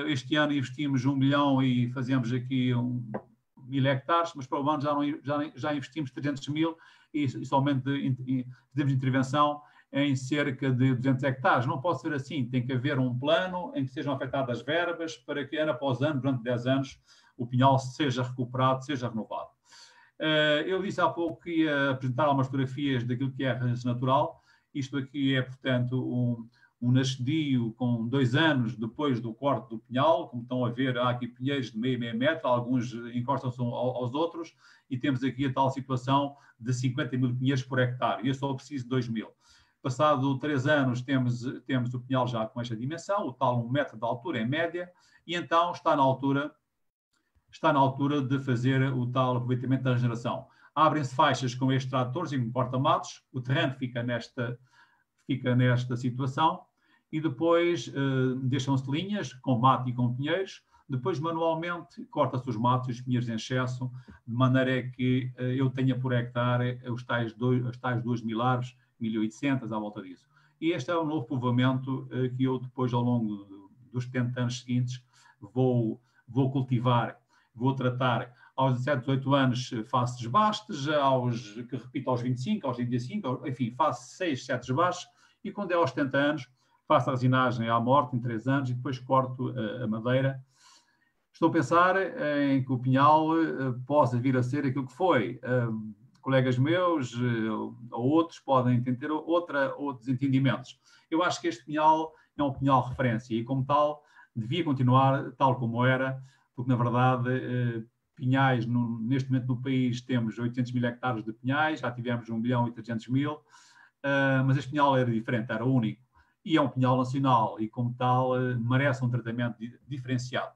este ano investimos 1 milhão e fazemos aqui 1.000 hectares, mas para o ano já investimos 300 mil e somente fizemos intervenção em cerca de 200 hectares. Não pode ser assim, tem que haver um plano em que sejam afetadas verbas para que ano após ano, durante 10 anos, o pinhal seja recuperado, seja renovado. Eu disse há pouco que ia apresentar algumas fotografias daquilo que é a raiz natural. Isto aqui é, portanto, um nascedio com 2 anos depois do corte do pinhal. Como estão a ver, há aqui pinheiros de meio metro, alguns encostam-se aos outros, e temos aqui a tal situação de 50 mil pinheiros por hectare. E eu só preciso de 2 mil. Passado 3 anos, temos o pinhal já com esta dimensão, o tal 1 metro de altura em média, e então está na altura de fazer o tal aproveitamento da regeneração. Abrem-se faixas com estes tratores em porta-matos, o terreno fica nesta situação, e depois deixam-se linhas com mato e com pinheiros, depois manualmente corta-se os matos e os pinheiros em excesso, de maneira que eu tenha por hectare as tais 2.000 árvores, 1.800 à volta disso. E este é o novo povoamento que eu depois, ao longo dos 70 anos seguintes, vou cultivar. Vou tratar aos 17, 18 anos, faço desbastes, que repito aos 25, aos 35, enfim, faço 6, 7 desbastes, e quando é aos 70 anos, faço a resinagem à morte em 3 anos e depois corto a madeira. Estou a pensar em que o pinhal possa vir a ser aquilo que foi. Colegas meus ou outros podem ter outros entendimentos. Eu acho que este pinhal é um pinhal referência e, como tal, devia continuar tal como era, porque, na verdade, pinhais, neste momento no país temos 800 mil hectares de pinhais, já tivemos 1 milhão e 300 mil, mas este pinhal era diferente, era único, e é um pinhal nacional e, como tal, merece um tratamento diferenciado.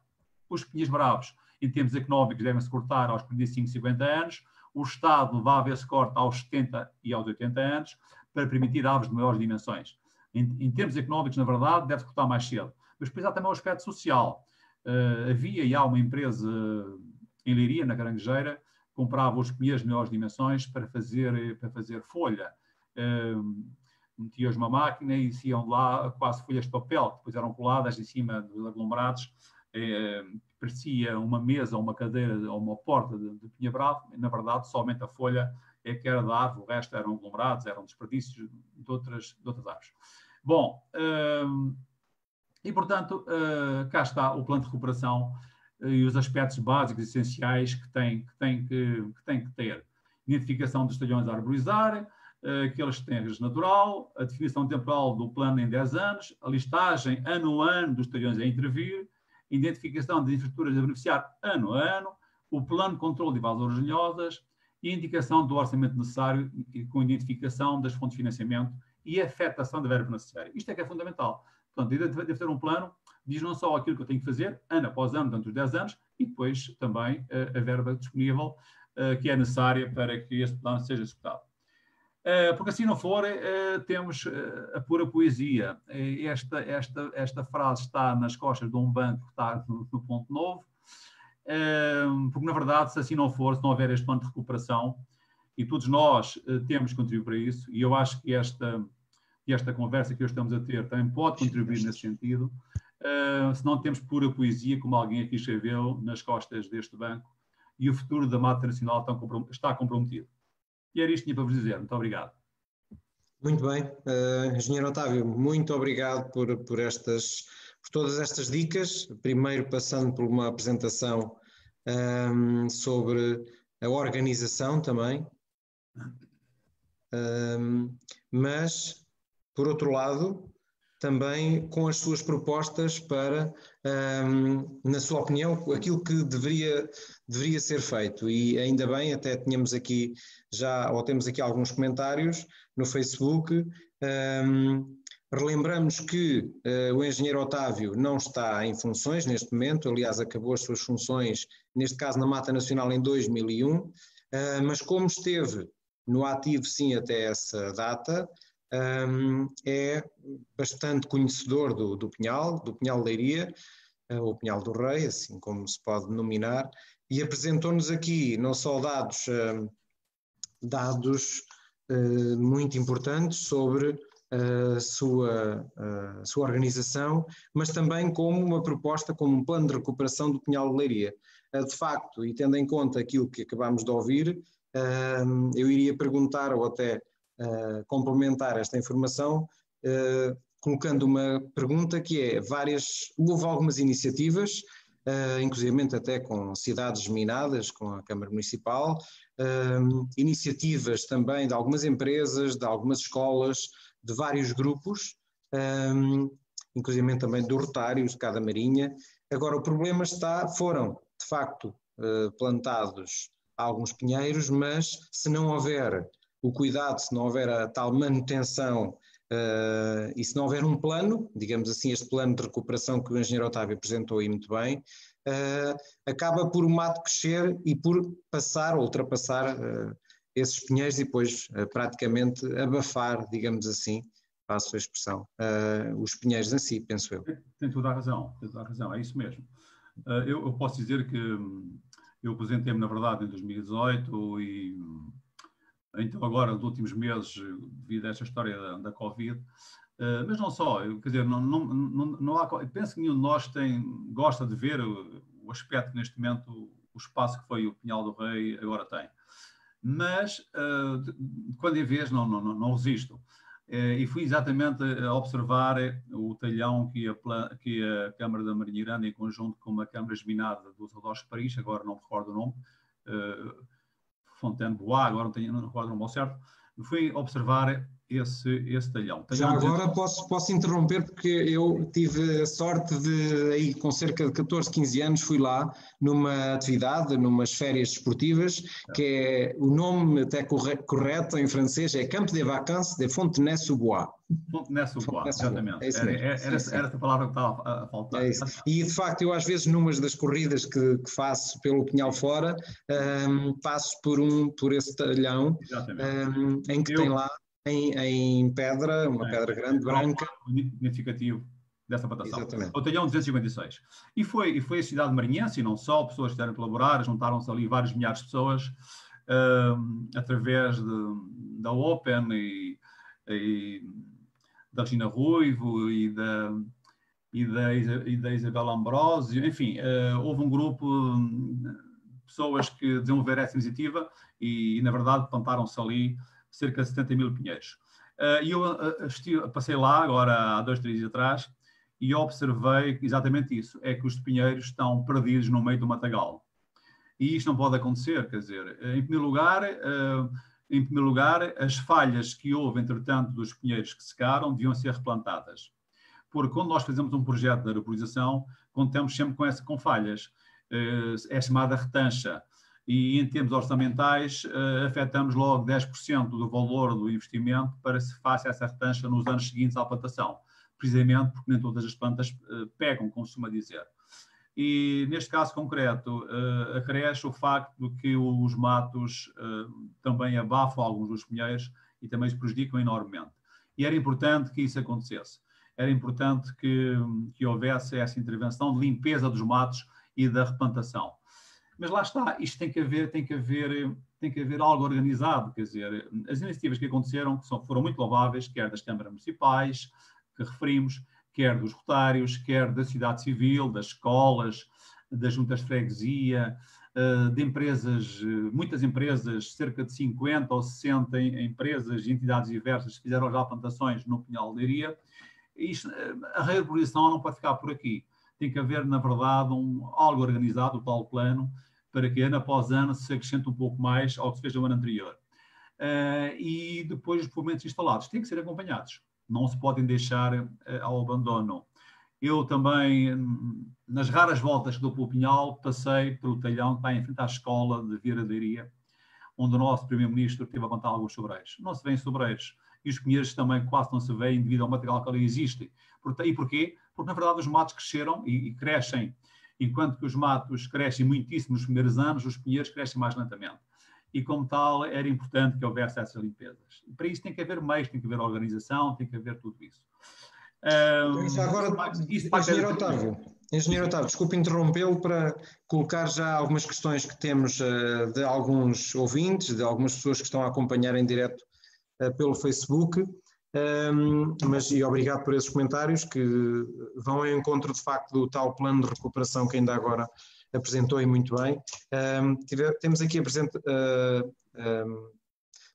Os pinhais bravos, em termos económicos, devem-se cortar aos 45, 50 anos, o Estado vai haver-se corte aos 70 e aos 80 anos, para permitir aves de maiores dimensões. Em termos económicos, na verdade, deve-se cortar mais cedo. Mas depois há também o aspecto social. Havia e há uma empresa em Leiria, na Caranguejeira, comprava os pinheiros de maiores dimensões para fazer folha. Metia-os numa máquina e iam lá quase folhas de papel, que depois eram coladas em cima dos aglomerados. Parecia uma mesa, uma cadeira ou uma porta de pinha bravo. Na verdade, somente a folha é que era da árvore, o resto eram aglomerados, eram desperdícios de outras árvores. Bom, e portanto, cá está o plano de recuperação e os aspectos básicos e essenciais que tem que ter. Identificação dos talhões a arborizar, aqueles que têm a raiz natural, a definição temporal do plano em 10 anos, a listagem ano a ano dos talhões a intervir, identificação de infraestruturas a beneficiar ano a ano, o plano de controle de invasões orgulhosas e a indicação do orçamento necessário com identificação das fontes de financiamento e a afetação da verba necessária. Isto é que é fundamental. Portanto, deve ter um plano, diz não só aquilo que eu tenho que fazer, ano após ano, durante os 10 anos, e depois também a verba disponível que é necessária para que este plano seja executado. Porque assim não for, temos a pura poesia. Esta frase está nas costas de um banco que está no Ponto Novo, porque na verdade, se assim não for, se não houver este plano de recuperação, e todos nós temos que contribuir para isso, e eu acho que esta conversa que hoje estamos a ter também pode contribuir nesse sentido, se não temos pura poesia, como alguém aqui escreveu, nas costas deste banco, e o futuro da Mata Nacional está comprometido. E era isto que tinha para vos dizer. Muito obrigado. Muito bem. Engenheiro Otávio, muito obrigado por todas estas dicas. Primeiro passando por uma apresentação sobre a organização também. Mas, por outro lado, também com as suas propostas para, na sua opinião, aquilo que deveria ser feito. E ainda bem, até temos aqui alguns comentários no Facebook. Relembramos que o engenheiro Otávio não está em funções neste momento, aliás, acabou as suas funções, neste caso na Mata Nacional, em 2001, mas como esteve no ativo sim até essa data, é bastante conhecedor do Pinhal, do Pinhal de Leiria, ou Pinhal do Rei, assim como se pode denominar, e apresentou-nos aqui não só dados muito importantes sobre a sua organização, mas também como uma proposta, como um plano de recuperação do Pinhal de Leiria. De facto, e tendo em conta aquilo que acabámos de ouvir, eu iria perguntar ou até complementar esta informação, colocando uma pergunta que é, houve algumas iniciativas, inclusivamente até com cidades minadas, com a Câmara Municipal, iniciativas também de algumas empresas, de algumas escolas, de vários grupos, inclusivamente também de rotários de cada marinha. Agora o problema foram de facto plantados alguns pinheiros, mas se não houver o cuidado, se não houver a tal manutenção e se não houver um plano, digamos assim, este plano de recuperação que o engenheiro Otávio apresentou aí muito bem, acaba por o mato crescer e por ultrapassar esses pinheiros e depois praticamente abafar, digamos assim, passo a expressão, os pinheiros em si, penso eu. Tem toda a razão, é isso mesmo. Eu posso dizer que eu apresentei-me, na verdade, em 2018 e então agora, nos últimos meses, devido a esta história da Covid, mas não só, quer dizer, não há, penso que nenhum de nós gosta de ver o aspecto que neste momento, o espaço que foi o Pinhal do Rei agora tem. Mas, quando em vez, não resisto. E fui exatamente a observar o talhão que a Câmara da Marinheiranda, em conjunto com a Câmara Geminada dos Aldoches de Paris, agora não me recordo o nome, Fontaine-Bois, agora não recordo o nome ao certo, fui observar esse talhão. Já agora posso interromper, porque eu tive a sorte de, aí com cerca de 14, 15 anos, fui lá numa atividade, numas férias desportivas, que é, o nome até correto em francês é Camp de Vacances de Fontenay-sous-Bois. Fontenay-sous-Bois, exatamente. Era essa palavra que estava a faltar. É isso. E de facto, eu às vezes, numas das corridas que faço pelo Pinhal fora, passo por esse talhão, em que tem lá em pedra, uma pedra grande, branca. Significativo dessa plantação. Exatamente. O talhão 256. E foi a cidade marinhense, e não só, pessoas que estiveram a colaborar, juntaram-se ali vários milhares de pessoas, através da Open e da Regina Ruivo e da Isabel Ambrosio, enfim, houve um grupo de pessoas que desenvolveram essa iniciativa e na verdade, plantaram-se ali cerca de 70 mil pinheiros. E eu passei lá, agora há 2, 3 dias atrás, e observei exatamente isso, é que os pinheiros estão perdidos no meio do matagal. E isto não pode acontecer, quer dizer, em primeiro lugar, as falhas que houve, entretanto, dos pinheiros que secaram, deviam ser replantadas. Porque quando nós fazemos um projeto de arborização, contamos sempre com falhas. É chamada retancha. E em termos orçamentais, afetamos logo 10% do valor do investimento para se faça essa retancha nos anos seguintes à plantação. Precisamente porque nem todas as plantas pegam, como se costuma dizer. E neste caso concreto, acresce o facto de que os matos também abafam alguns dos pinheiros e também os prejudicam enormemente. E era importante que isso acontecesse. Era importante que houvesse essa intervenção de limpeza dos matos e da replantação. Mas lá está, isto tem que haver algo organizado, quer dizer, as iniciativas que aconteceram, que foram muito louváveis, quer das câmaras municipais, que referimos, quer dos rotários, quer da sociedade civil, das escolas, das juntas de freguesia, de empresas, muitas empresas, cerca de 50 ou 60 empresas e entidades diversas que fizeram já plantações no Pinhal de Leiria. A rearborização não pode ficar por aqui. Tem que haver, na verdade, algo organizado, o tal plano, para que ano após ano se acrescente um pouco mais ao que se fez no ano anterior. E depois os movimentos instalados têm que ser acompanhados. Não se podem deixar ao abandono. Eu também, nas raras voltas que dou pelo Pinhal, passei pelo talhão que está em frente à escola de Vieira de Leiria, onde o nosso primeiro-ministro esteve a plantar alguns sobreiros. Não se vêem sobreiros. E os pinheiros também quase não se veem devido ao material que ali existe. E porquê? Porque, na verdade, os matos cresceram e crescem. Enquanto que os matos crescem muitíssimo nos primeiros anos, os pinheiros crescem mais lentamente. e, como tal, era importante que houvesse essas limpezas. Para isso tem que haver meios, tem que haver organização, tem que haver tudo isso. Já agora, Engenheiro Otávio, desculpe interrompê-lo para colocar já algumas questões que temos de alguns ouvintes, de algumas pessoas que estão a acompanhar em direto pelo Facebook, e obrigado por esses comentários que vão ao encontro de facto do tal plano de recuperação que ainda agora apresentou e muito bem. Temos aqui a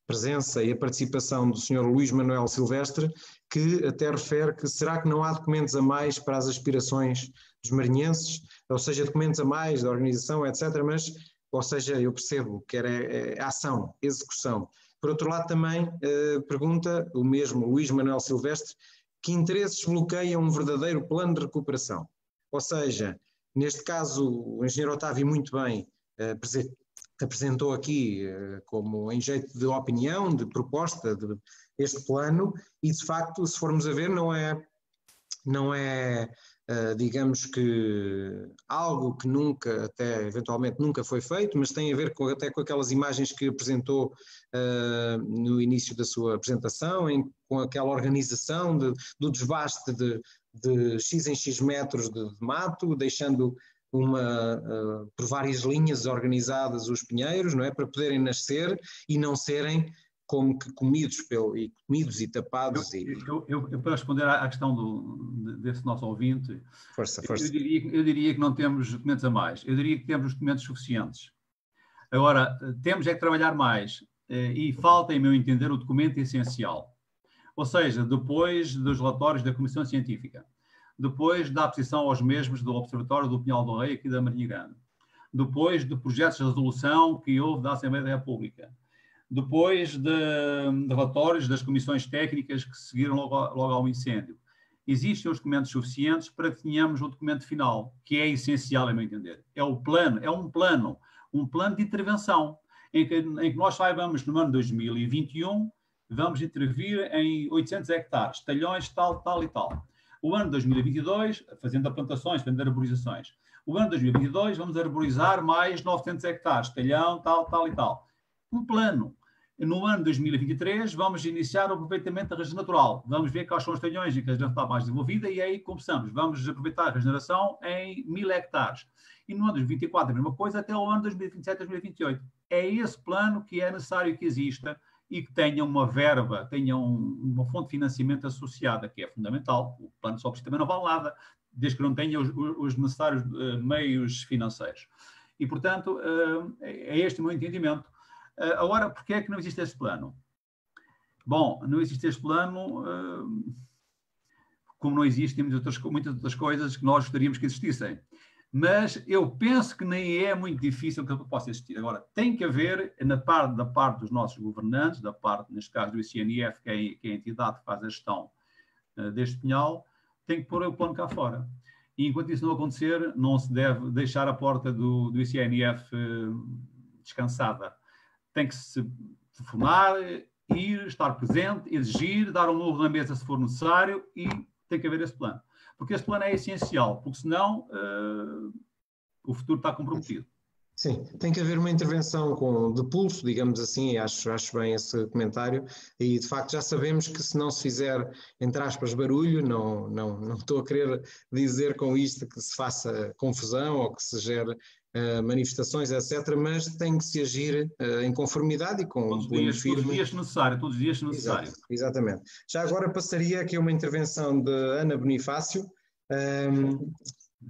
presença e a participação do Sr. Luís Manuel Silvestre, que até refere que será que não há documentos a mais para as aspirações dos marinhenses, ou seja, documentos a mais da organização, etc. Mas, ou seja, eu percebo que era ação, execução. Por outro lado, também pergunta o mesmo Luís Manuel Silvestre que interesses bloqueiam um verdadeiro plano de recuperação. Ou seja, neste caso, o engenheiro Otávio muito bem apresentou aqui como em jeito de opinião, de proposta, de este plano, e de facto, se formos a ver, não é digamos que algo que nunca, até eventualmente nunca foi feito, mas tem a ver até com aquelas imagens que apresentou no início da sua apresentação, com aquela organização do desbaste de X em X metros de mato, deixando por várias linhas organizadas os pinheiros, não é? Para poderem nascer e não serem como que comidos e tapados. Eu para responder à questão desse nosso ouvinte, força. Eu diria que não temos documentos a mais. Eu diria que temos os documentos suficientes. Agora, temos é que trabalhar mais e falta, em meu entender, o documento essencial. Ou seja, depois dos relatórios da Comissão Científica, depois da aposição aos mesmos do Observatório do Pinhal do Rei aqui da Marinha Grande, depois de projetos de resolução que houve da Assembleia da República, depois de relatórios das comissões técnicas que seguiram logo ao incêndio. Existem os documentos suficientes para que tenhamos o documento final, que é essencial, a meu entender. É um plano de intervenção, em que nós saibamos, no ano 2021, vamos intervir em 800 hectares, talhões, tal e tal. O ano 2022, fazendo plantações, fazendo arborizações. O ano 2022, vamos arborizar mais 900 hectares, talhão, tal e tal. Um plano. No ano 2023, vamos iniciar o aproveitamento da regeneração natural. Vamos ver quais são os talhões em que a regeneração está mais desenvolvida e aí começamos. Vamos aproveitar a regeneração em 1000 hectares. E no ano 2024, a mesma coisa, até o ano 2027, 2028. É esse plano que é necessário que exista e que tenha uma verba, tenha uma fonte de financiamento associada, que é fundamental. O plano só também não vale nada, desde que não tenha os necessários meios financeiros. E, portanto, é este o meu entendimento. Agora, porquê é que não existe este plano? Bom, não existe este plano, como não existem muitas outras coisas que nós gostaríamos que existissem. Mas eu penso que nem é muito difícil que ele possa existir. Agora, tem que haver, da parte dos nossos governantes, da parte, neste caso, do ICNF, que é a entidade que faz a gestão deste pinhal, tem que pôr o plano cá fora. E enquanto isso não acontecer, não se deve deixar a porta do ICNF descansada. Tem que se telefonar, ir, estar presente, exigir, dar um murro na mesa se for necessário e tem que haver esse plano. Porque esse plano é essencial, porque senão o futuro está comprometido. Sim, tem que haver uma intervenção de pulso, digamos assim, acho bem esse comentário, e de facto já sabemos que se não se fizer, entre aspas, barulho, não estou a querer dizer com isto que se faça confusão ou que se gere manifestações, etc., mas tem que se agir em conformidade e com todos os dias necessário. Exatamente. Já agora passaria aqui uma intervenção de Ana Bonifácio,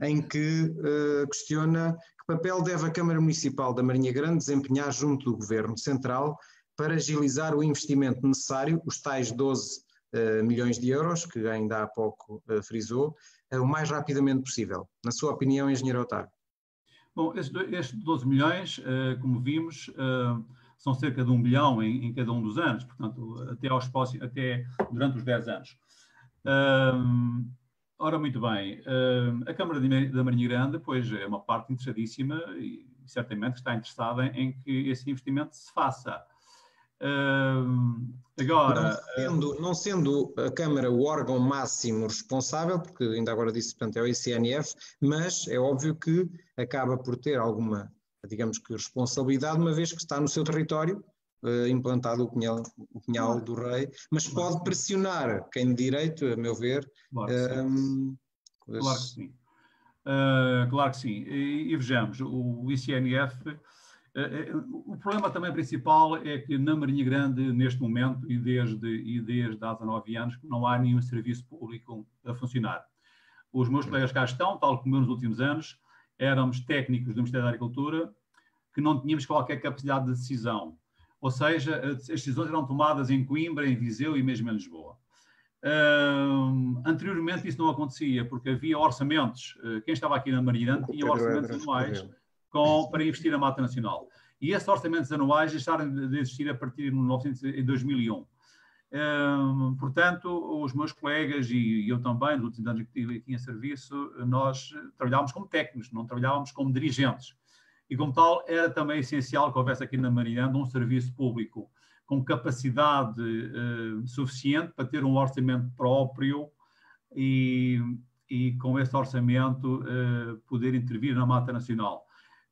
em que questiona que papel deve a Câmara Municipal da Marinha Grande desempenhar junto do Governo Central para agilizar o investimento necessário, os tais 12 milhões de euros, que ainda há pouco frisou, o mais rapidamente possível. Na sua opinião, Engenheiro Otávio? Bom, estes 12 milhões, como vimos, são cerca de 1 bilhão em cada um dos anos, portanto, até durante os 10 anos. Ora, muito bem, a Câmara da Marinha Grande, pois, é uma parte interessadíssima e certamente está interessada em que esse investimento se faça. Agora, não sendo a Câmara o órgão máximo responsável, porque ainda agora disse, portanto, é o ICNF, mas é óbvio que acaba por ter alguma digamos que responsabilidade, uma vez que está no seu território, implantado o Pinhal do Rei, mas pode pressionar quem de direito, a meu ver. Claro que sim. Claro que sim. E vejamos, o ICNF, o problema também principal é que na Marinha Grande, neste momento, e desde há 19 anos, não há nenhum serviço público a funcionar. Os meus colegas cá estão, tal como eu nos últimos anos, éramos técnicos do Ministério da Agricultura, que não tínhamos qualquer capacidade de decisão. Ou seja, as decisões eram tomadas em Coimbra, em Viseu e mesmo em Lisboa. Anteriormente isso não acontecia, porque havia orçamentos, quem estava aqui na Marinha Grande tinha orçamentos anuais para investir na Mata Nacional. E esses orçamentos anuais deixaram de existir a partir de 2001. Portanto, os meus colegas e eu também, nos últimos anos que estive aqui em serviço, nós trabalhávamos como técnicos, não trabalhávamos como dirigentes. E como tal, era também essencial que houvesse aqui na Marinha Grande um serviço público com capacidade suficiente para ter um orçamento próprio e com esse orçamento poder intervir na Mata Nacional.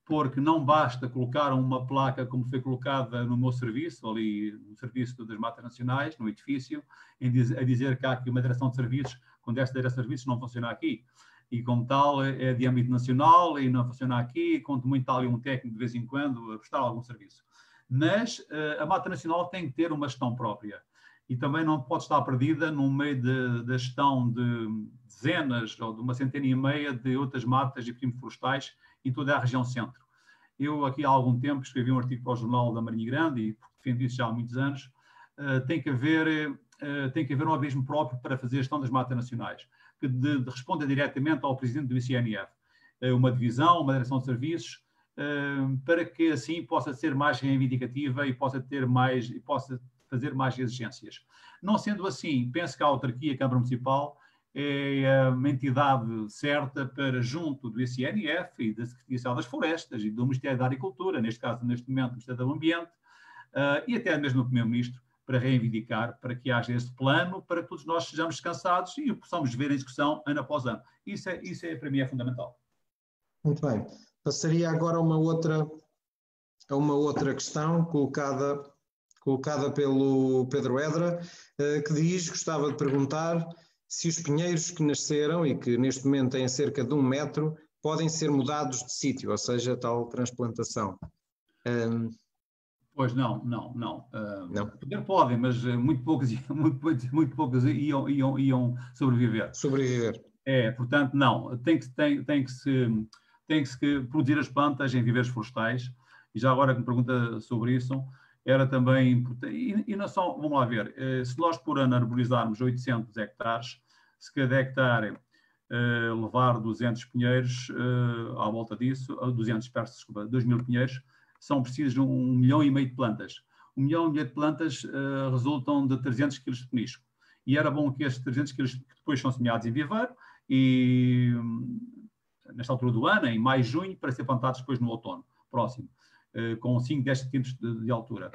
Porque não basta colocar uma placa como foi colocada no meu serviço, ali no serviço das Matas Nacionais, no edifício, a dizer que há aqui uma direção de serviços, quando esta direção de serviços não funciona aqui. E como tal, é de âmbito nacional e não funciona aqui, quanto muito ali um técnico de vez em quando a prestar algum serviço. Mas a Mata Nacional tem que ter uma gestão própria e também não pode estar perdida no meio da gestão de dezenas ou de uma centena e meia de outras matas e primos florestais em toda a região centro. Eu aqui há algum tempo escrevi um artigo para o Jornal da Marinha Grande e defendo isso já há muitos anos. Tem que haver um organismo próprio para fazer a gestão das matas nacionais, que responda diretamente ao presidente do ICNF. Uma divisão, uma direção de serviços, para que assim possa ser mais reivindicativa e possa fazer mais exigências. Não sendo assim, penso que a autarquia, a Câmara Municipal, é uma entidade certa para, junto do ICNF e da Secretaria das Florestas e do Ministério da Agricultura, neste caso, neste momento, do Ministério do Ambiente, e até mesmo do Primeiro-Ministro, para reivindicar, para que haja esse plano, para que todos nós sejamos descansados e o possamos ver em discussão ano após ano. Isso para mim é fundamental. Muito bem. Passaria agora a uma outra questão colocada pelo Pedro Edra, que gostava de perguntar se os pinheiros que nasceram e que neste momento têm cerca de 1 metro podem ser mudados de sítio, ou seja, tal transplantação. Pois não. Poder podem, mas muito poucos iam sobreviver. Portanto, não. Tem que se produzir as plantas em viveiros florestais. E já agora que me pergunta sobre isso, era também importante. E não só, vamos lá ver, se nós por ano arborizarmos 800 hectares, se cada hectare levar 200 pinheiros à volta disso, 2.000 pinheiros, são precisos 1,5 milhão de plantas. 1,5 milhão de plantas resultam de 300 kg de penisco. E era bom que estes 300 kg que depois são semeados em viveiro e nesta altura do ano, em maio e junho, para ser plantados depois no outono próximo, com 5, 10 centímetros de altura.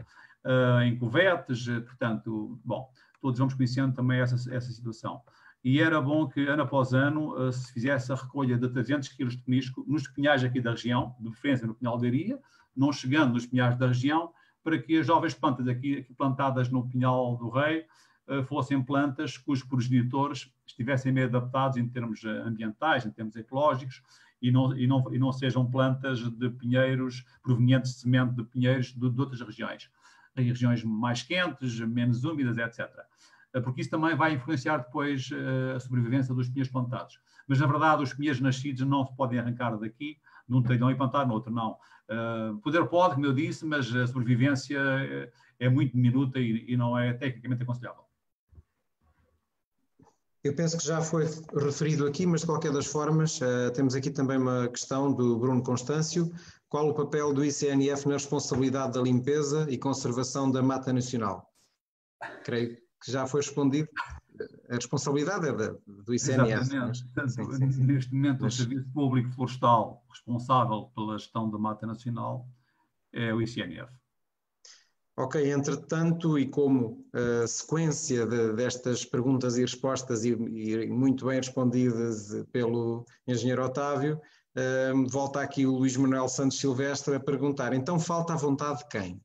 Em cuvetes, portanto, bom, todos vamos conhecendo também essa situação. E era bom que, ano após ano, se fizesse a recolha de 300 kg de penisco nos pinhais aqui da região, de preferência no Pinhal de Iria, não chegando nos pinhais da região, para que as jovens plantas aqui plantadas no Pinhal do Rei fossem plantas cujos progenitores estivessem bem adaptados em termos ambientais, em termos ecológicos, e não sejam plantas de pinheiros provenientes de semente de pinheiros de outras regiões, em regiões mais quentes, menos úmidas, etc. Porque isso também vai influenciar depois a sobrevivência dos pinheiros plantados. Mas, na verdade, os pinheiros nascidos não se podem arrancar daqui, num telhão e plantar no outro, não. Poder pode, como eu disse, mas a sobrevivência é muito diminuta e não é tecnicamente aconselhável. Eu penso que já foi referido aqui, mas de qualquer das formas, temos aqui também uma questão do Bruno Constâncio. Qual o papel do ICNF na responsabilidade da limpeza e conservação da Mata Nacional? Creio que já foi respondido. A responsabilidade é do ICNF. Exatamente. Neste momento, o Serviço Público Florestal responsável pela gestão da Mata Nacional é o ICNF. Ok, entretanto, e como sequência destas perguntas e respostas e muito bem respondidas pelo engenheiro Otávio, volta aqui o Luís Manuel Santos Silvestre a perguntar, então falta a vontade de quem?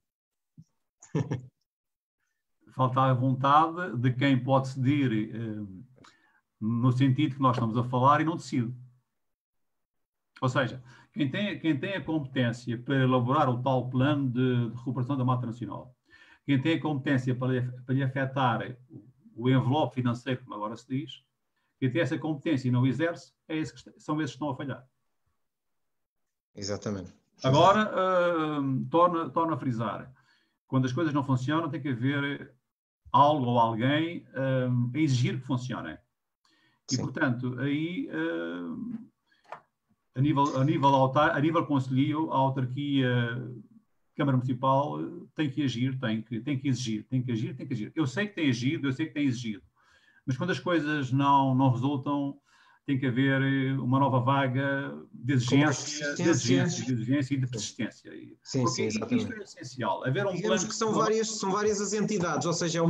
Falta a vontade de quem pode decidir no sentido que nós estamos a falar e não decide. Ou seja, quem tem a competência para elaborar o tal plano de recuperação da mata nacional, quem tem a competência para lhe afetar o envelope financeiro, como agora se diz, quem tem essa competência e não exerce, são esses que estão a falhar. Exatamente. Agora, torno a frisar, quando as coisas não funcionam, tem que haver algo ou alguém a exigir que funcionem. E, portanto, aí, a nível concelhio, a autarquia, Câmara Municipal, tem que agir, tem que exigir, tem que agir, tem que agir. Eu sei que tem agido, eu sei que tem exigido, mas quando as coisas não resultam, tem que haver uma nova vaga de exigência e de persistência. Sim, porque exatamente. Isto é essencial. Haver um Digamos que são várias as entidades, ou seja,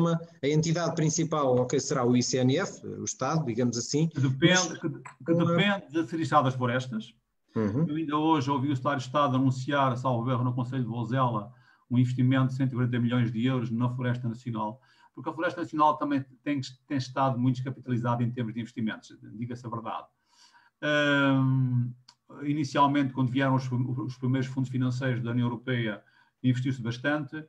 a entidade principal será o ICNF, o Estado, digamos assim. Que depende de ser listadas florestas. Uhum. Eu ainda hoje ouvi o Secretário de Estado anunciar, salvo erro, no Conselho de Vozela, um investimento de 140 milhões de euros na Floresta Nacional, porque a Floresta Nacional também tem estado muito descapitalizada em termos de investimentos, diga-se a verdade. Inicialmente, quando vieram os primeiros fundos financeiros da União Europeia, investiu-se bastante.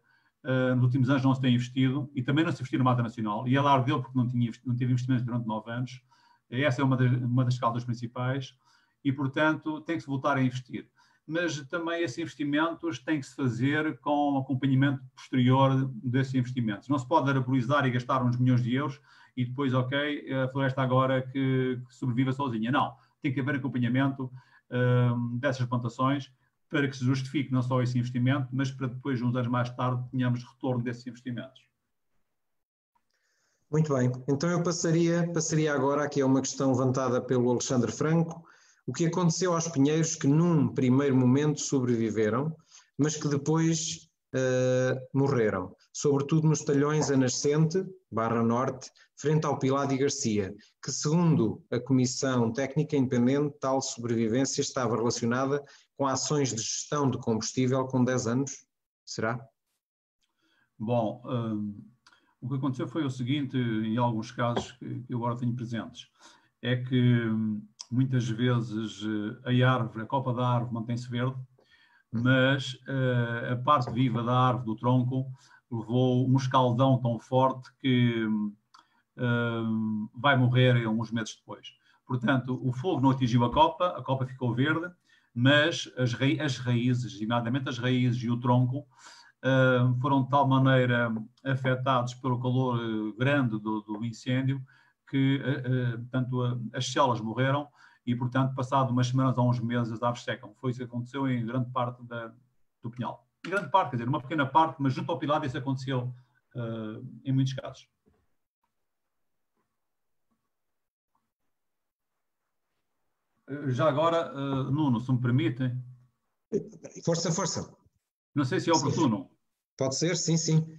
Nos últimos anos não se tem investido, e também não se investiu na Mata Nacional, e ela ardeu porque não teve investimentos durante 9 anos. Essa é uma das causas principais, e, portanto, tem que se voltar a investir. Mas também esses investimentos têm que se fazer com acompanhamento posterior desses investimentos. Não se pode arborizar e gastar uns milhões de euros e depois, ok, a floresta agora que sobreviva sozinha. Não, tem que haver acompanhamento dessas plantações para que se justifique não só esse investimento, mas para depois, uns anos mais tarde, tenhamos retorno desses investimentos. Muito bem, então eu passaria agora aqui a uma questão levantada pelo Alexandre Franco. O que aconteceu aos pinheiros que num primeiro momento sobreviveram, mas que depois morreram, sobretudo nos talhões a nascente, Barra Norte, frente ao Pilado e Garcia, que segundo a Comissão Técnica Independente, tal sobrevivência estava relacionada com ações de gestão de combustível com 10 anos? Será? Bom, o que aconteceu foi o seguinte, em alguns casos que eu agora tenho presentes, é que muitas vezes a copa da árvore mantém-se verde, mas a parte viva da árvore, do tronco, levou um escaldão tão forte que vai morrer uns meses depois. Portanto, o fogo não atingiu a copa ficou verde, mas as raízes, designadamente as raízes e o tronco, foram de tal maneira afetados pelo calor grande do incêndio que portanto, as células morreram e, portanto, passado umas semanas ou uns meses, as árvores secam. Foi isso que aconteceu em grande parte do pinhal. Em grande parte, quer dizer, uma pequena parte, mas junto ao pilado isso aconteceu em muitos casos. Já agora, Nuno, se me permite. Força. Não sei se é oportuno. Pode ser, sim.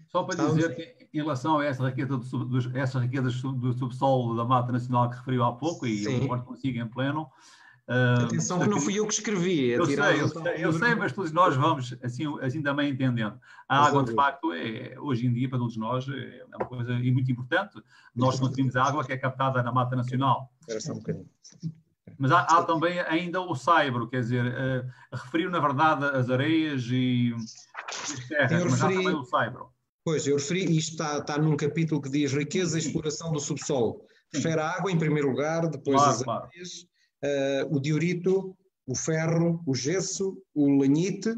Só para dizer que, em relação a essa riqueza do subsolo da Mata Nacional que referiu há pouco, e eu agora consigo em pleno. Atenção que não fui eu que escrevi. Eu sei, mas todos nós vamos assim também entendendo. A água, de facto, hoje em dia, para todos nós, é uma coisa muito importante. Nós consumimos a água que é captada na Mata Nacional. Espera só um bocadinho. Mas há também ainda o saibro, quer dizer, referiu na verdade as areias e as terras, mas há também o saibro. Pois, eu referi, isto está num capítulo que diz riqueza e exploração do subsolo. Refere a água em primeiro lugar, depois as areias, o diorito, o ferro, o gesso, o lanhite,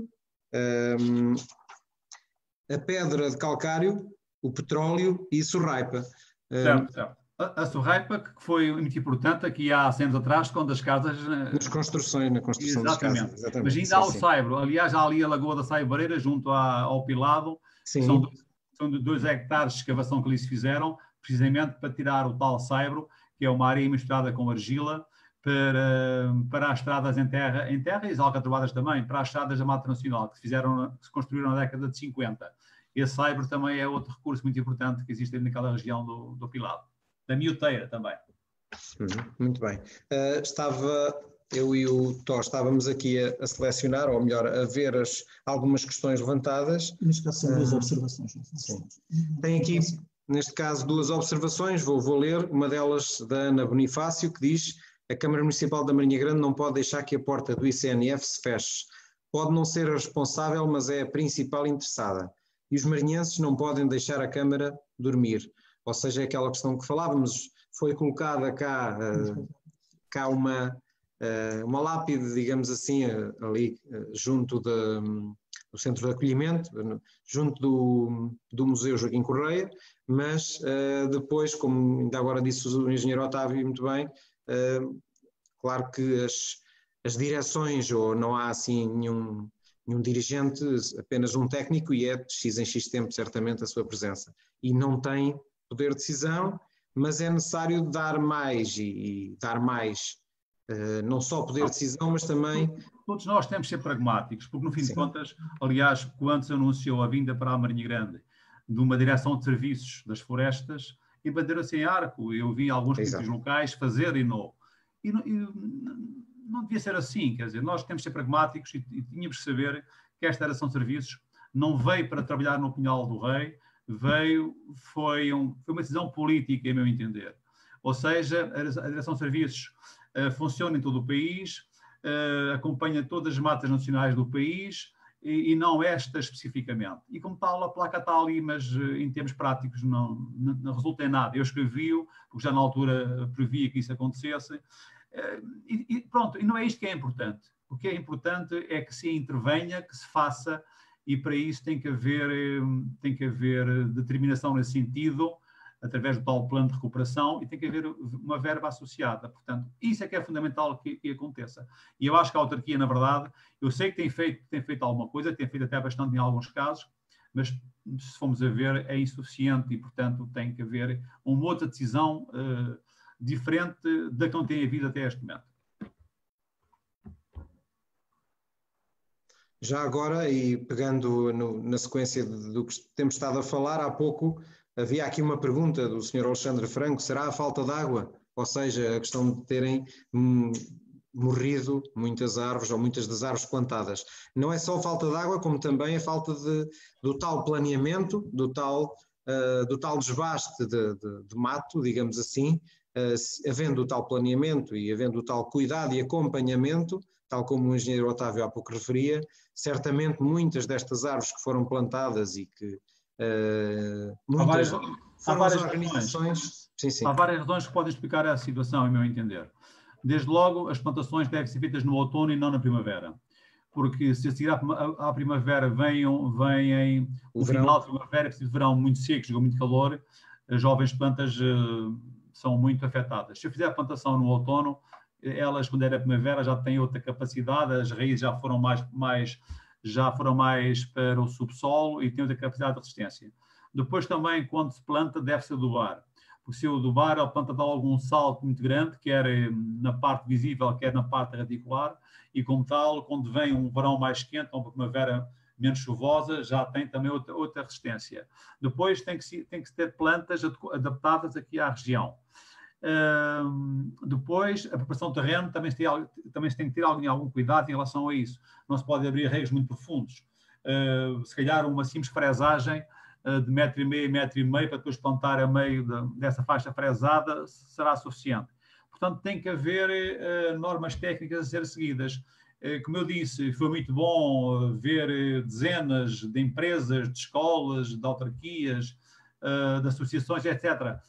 a pedra de calcário, o petróleo e a sorraipa. Certo. A sorraipa, que foi muito importante aqui há 100 anos atrás, quando as casas... na construção das casas. Exatamente. Mas ainda há o saibro. Aliás, há ali a Lagoa da Saibareira, junto ao Pilado. São 2 hectares de escavação que ali se fizeram, precisamente para tirar o tal saibro, que é uma areia misturada com argila, para as estradas em terra e as alcatroadas também, para as estradas da Mata Nacional, que se construíram na década de 50. Esse saibro também é outro recurso muito importante que existe naquela região do Pilado. Da Mioteira também. Muito bem. Estava eu e o Tó estávamos aqui a selecionar, ou melhor, a ver algumas questões levantadas. Neste caso são duas observações. Sim. Tem aqui, neste caso, duas observações, vou ler, uma delas da Ana Bonifácio, que diz: a Câmara Municipal da Marinha Grande não pode deixar que a porta do ICNF se feche. Pode não ser a responsável, mas é a principal interessada. E os marinhenses não podem deixar a Câmara dormir. Ou seja, é aquela questão que falávamos, foi colocada cá uma lápide, digamos assim, ali junto do centro de acolhimento, junto do Museu Joaquim Correia, mas depois, como ainda agora disse o engenheiro Otávio muito bem, claro que as direções, ou não há assim nenhum dirigente, apenas um técnico, e é de X em X tempo certamente a sua presença. E não tem poder de decisão, mas é necessário dar mais e dar mais, não só poder de decisão, mas também... Todos nós temos de ser pragmáticos, porque no fim de contas, aliás, quando se anunciou a vinda para a Marinha Grande de uma direção de serviços das florestas, e bandeira-se em arco, eu vi alguns políticos locais fazerem e não devia ser assim, quer dizer, nós temos de ser pragmáticos e tínhamos que saber que esta direção de serviços não veio para trabalhar no Pinhal do Rei, foi uma decisão política, em meu entender. Ou seja, a direção de serviços funciona em todo o país, acompanha todas as matas nacionais do país e não esta especificamente. E como tal, a placa está ali, mas em termos práticos não resulta em nada. Eu escrevi-o, porque já na altura previa que isso acontecesse, e pronto, e não é isto que é importante. O que é importante é que se intervenha, que se faça, e para isso tem que haver determinação nesse sentido, através do tal plano de recuperação, e tem que haver uma verba associada. Portanto, isso é que é fundamental que aconteça. E eu acho que a autarquia, na verdade, eu sei que tem feito alguma coisa, tem feito até bastante em alguns casos, mas se formos a ver, é insuficiente e, portanto, tem que haver uma outra decisão diferente da que não tem havido até este momento. Já agora, e pegando na sequência do que temos estado a falar, há pouco havia aqui uma pergunta do Sr. Alexandre Franco: será a falta de água? Ou seja, a questão de terem morrido muitas árvores, ou muitas das árvores plantadas. Não é só a falta de água, como também a falta do tal planeamento, do tal desbaste de mato, digamos assim. Havendo o tal planeamento e havendo o tal cuidado e acompanhamento, tal como o engenheiro Otávio há pouco referia, certamente muitas destas árvores que foram plantadas e que muitas foram as organizações... Há várias razões que podem explicar a situação, em meu entender. Desde logo, as plantações devem ser feitas no outono e não na primavera. Porque se a seguir à primavera vem o final de primavera, de verão muito seco, com muito calor, as jovens plantas são muito afetadas. Se eu fizer a plantação no outono, elas, quando era primavera, já têm outra capacidade, as raízes já foram mais para o subsolo e têm outra capacidade de resistência. Depois também, quando se planta, deve-se adubar. Porque se adubar, a planta dá algum salto muito grande, quer na parte visível, quer na parte radicular, e como tal, quando vem um verão mais quente, ou uma primavera menos chuvosa, já tem também outra resistência. Depois tem que se ter plantas adaptadas aqui à região. Depois, a preparação do terreno também se tem que ter algum cuidado em relação a isso. Não se pode abrir regos muito profundos. Se calhar uma simples fresagem de 1,5 m para depois plantar a meio dessa faixa fresada será suficiente. Portanto, tem que haver normas técnicas a ser seguidas. Como eu disse, foi muito bom ver dezenas de empresas, de escolas, de autarquias, de associações, etc.,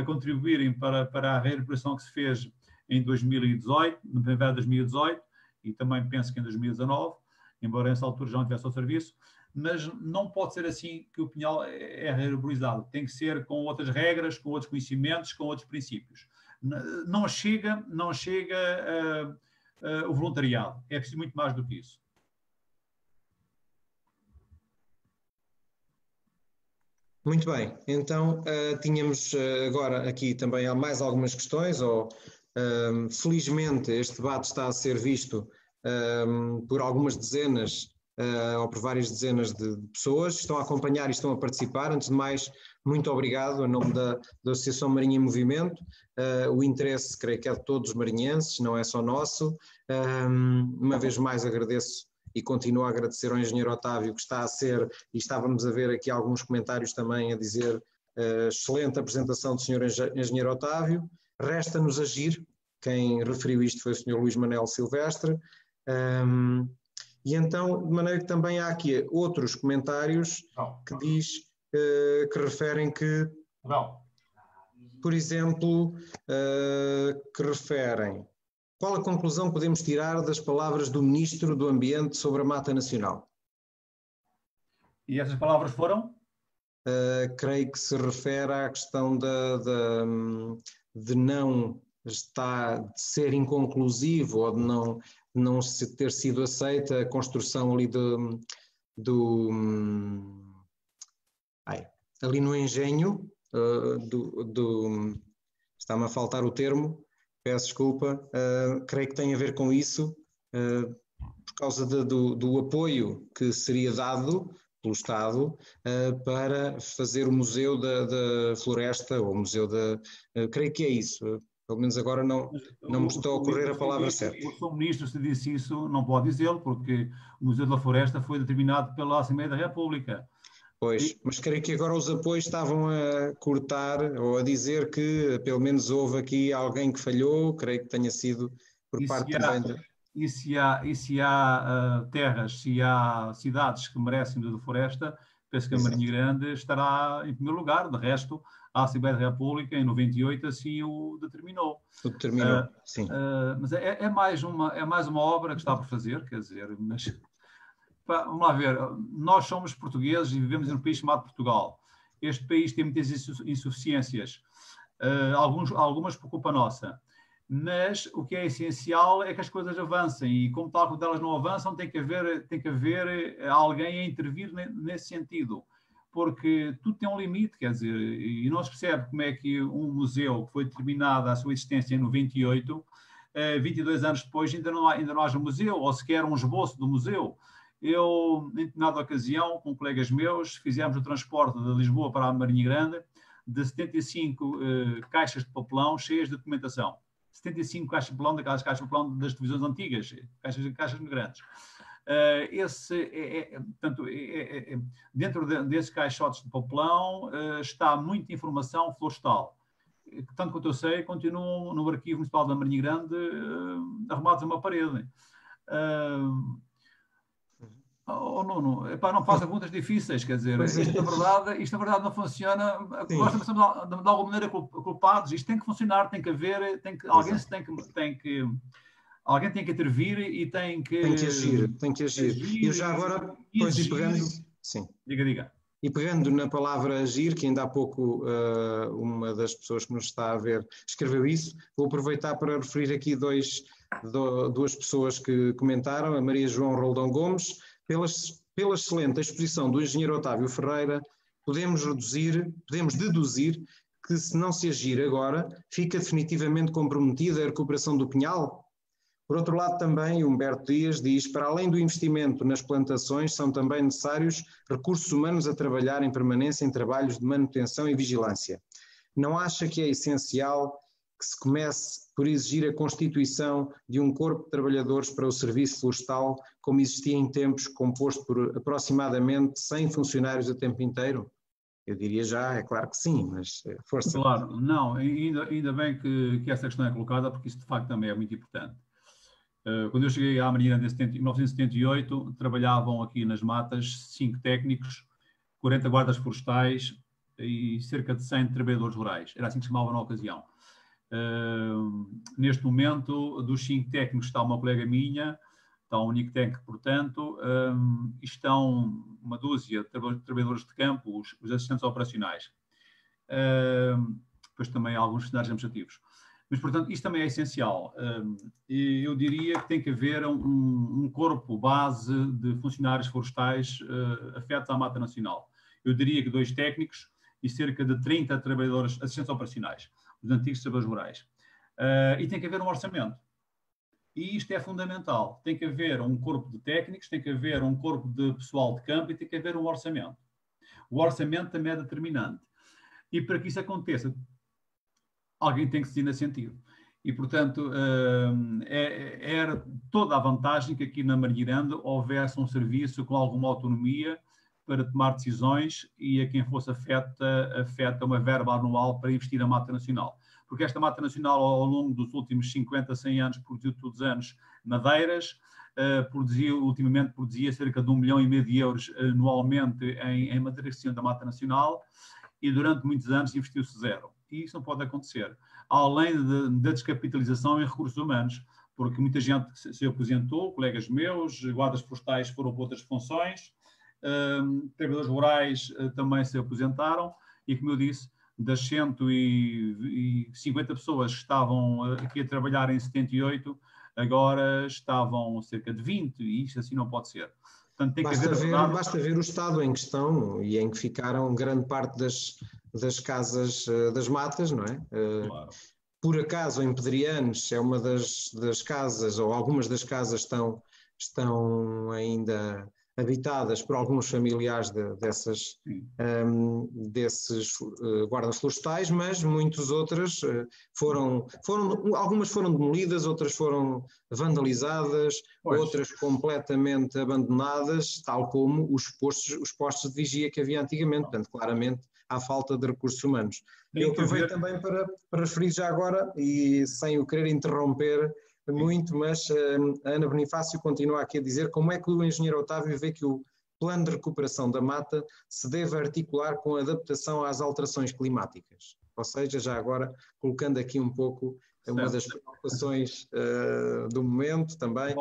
contribuírem para a recuperação que se fez em 2018, no primavera de 2018, e também penso que em 2019, embora nessa altura já não tivesse ao serviço, mas não pode ser assim que o Pinhal é rearborizado. Tem que ser com outras regras, com outros conhecimentos, com outros princípios. Não chega o voluntariado. É preciso muito mais do que isso. Muito bem. Então, tínhamos agora aqui também mais algumas questões, felizmente este debate está a ser visto por algumas dezenas ou por várias dezenas de pessoas, estão a acompanhar e estão a participar. Antes de mais, muito obrigado, em nome da Associação Marinha em Movimento. O interesse, creio que é de todos os marinhenses, não é só nosso. Uma vez mais agradeço e continuo a agradecer ao engenheiro Otávio, que está a ser, e estávamos a ver aqui alguns comentários também a dizer, excelente apresentação do senhor engenheiro Otávio. Resta-nos agir, quem referiu isto foi o senhor Luís Manel Silvestre. E então, de maneira que também há aqui outros comentários que diz, que referem que, por exemplo, que referem qual a conclusão podemos tirar das palavras do Ministro do Ambiente sobre a Mata Nacional? E essas palavras foram? Creio que se refere à questão de não de ser inconclusivo ou de não ter sido aceita a construção ali ali no engenho está-me a faltar o termo, peço desculpa, creio que tem a ver com isso, por causa do apoio que seria dado pelo Estado para fazer o Museu da Floresta, ou o Museu creio que é isso. Pelo menos agora não me estou a ocorrer a palavra certa. O Sr. Ministro, se disse isso, não pode dizê-lo, porque o Museu da Floresta foi determinado pela Assembleia da República. Pois, mas creio que agora os apoios estavam a cortar ou a dizer que pelo menos houve aqui alguém que falhou, creio que tenha sido por parte também E se há terras, se há cidades que merecem da Floresta, penso que a Marinha Grande estará em primeiro lugar. De resto, a Assembleia da República, em 98, assim o determinou. Sim. Mas é mais uma obra que está por fazer, quer dizer, mas vamos lá ver, nós somos portugueses e vivemos num país chamado Portugal. Este país tem muitas insuficiências, algumas por culpa nossa. Mas o que é essencial é que as coisas avancem e, como tal, quando elas não avançam, tem que haver alguém a intervir nesse sentido, porque tudo tem um limite, quer dizer, e não se percebe como é que um museu que foi determinado a sua existência em 98, 22 anos depois ainda não haja museu, ou sequer um esboço do museu. Eu, em determinada ocasião, com colegas meus, fizemos o transporte de Lisboa para a Marinha Grande de 75 caixas de papelão cheias de documentação. 75 caixas de papelão, daquelas caixas de papelão das televisões antigas, caixas grandes. Portanto, dentro desses caixotes de papelão está muita informação florestal. Tanto quanto eu sei, continuam no Arquivo Municipal da Marinha Grande arrumados a uma parede. Não faça perguntas difíceis, quer dizer, isto na verdade não funciona. Nós estamos de alguma maneira culpados. Isto tem que funcionar, tem que haver, alguém tem que intervir e tem que agir. E já agora, pois, e pegando, sim. Diga. E pegando na palavra agir, que ainda há pouco uma das pessoas que nos está a ver escreveu isso, vou aproveitar para referir aqui duas pessoas que comentaram, a Maria João Roldão Gomes. Pela excelente exposição do engenheiro Otávio Ferreira, podemos deduzir que, se não se agir agora, fica definitivamente comprometida a recuperação do Pinhal? Por outro lado, também, Humberto Dias diz, para além do investimento nas plantações, são também necessários recursos humanos a trabalhar em permanência em trabalhos de manutenção e vigilância. Não acha que é essencial que se comece por exigir a constituição de um corpo de trabalhadores para o serviço florestal, como existia em tempos, composto por aproximadamente 100 funcionários a tempo inteiro? Eu diria já, é claro que sim, mas força. Claro, não, ainda bem que essa questão é colocada, porque isso de facto também é muito importante. Quando eu cheguei à Marinha em 1978, trabalhavam aqui nas matas 5 técnicos, 40 guardas florestais e cerca de 100 trabalhadores rurais. Era assim que se chamava na ocasião. Neste momento, dos 5 técnicos está uma colega minha, está um único técnico, portanto, estão uma dúzia de trabalhadores de campo, os assistentes operacionais. Depois também há alguns funcionários administrativos. Mas, portanto, isto também é essencial. Eu diria que tem que haver um corpo base de funcionários florestais afetos à Mata Nacional. Eu diria que 2 técnicos e cerca de 30 trabalhadores assistentes operacionais, os antigos trabalhadores rurais. E tem que haver um orçamento. E isto é fundamental. Tem que haver um corpo de técnicos, tem que haver um corpo de pessoal de campo e tem que haver um orçamento. O orçamento também é determinante. E para que isso aconteça, alguém tem que decidir nesse sentido. E, portanto, era toda a vantagem que aqui na Marguirande houvesse um serviço com alguma autonomia para tomar decisões e a quem fosse afeta uma verba anual para investir na Mata Nacional. Porque esta Mata Nacional, ao longo dos últimos 50, 100 anos, produziu todos os anos madeiras, ultimamente produzia cerca de 1,5 milhão de euros anualmente em madeira da Mata Nacional, e durante muitos anos investiu-se zero. E isso não pode acontecer. Além da descapitalização em recursos humanos, porque muita gente se aposentou, colegas meus, guardas florestais foram para outras funções, trabalhadores rurais também se aposentaram, e como eu disse, das 150 pessoas que estavam aqui a trabalhar em 78, agora estavam cerca de 20, e isto assim não pode ser. Portanto, tem basta ver o estado em questão e em que ficaram grande parte das casas das matas, não é? Claro. Por acaso, em Pedrianes, é uma das casas, ou algumas das casas estão ainda habitadas por alguns familiares desses guardas florestais, mas muitas outras algumas foram demolidas, outras foram vandalizadas, outras completamente abandonadas, tal como os postos de vigia que havia antigamente. Portanto, claramente há falta de recursos humanos. Eu aproveito também para referir já agora, e sem o querer interromper muito, mas a Ana Bonifácio continua aqui a dizer como é que o engenheiro Otávio vê que o plano de recuperação da mata se deve articular com a adaptação às alterações climáticas. Ou seja, já agora colocando aqui um pouco uma das preocupações do momento também,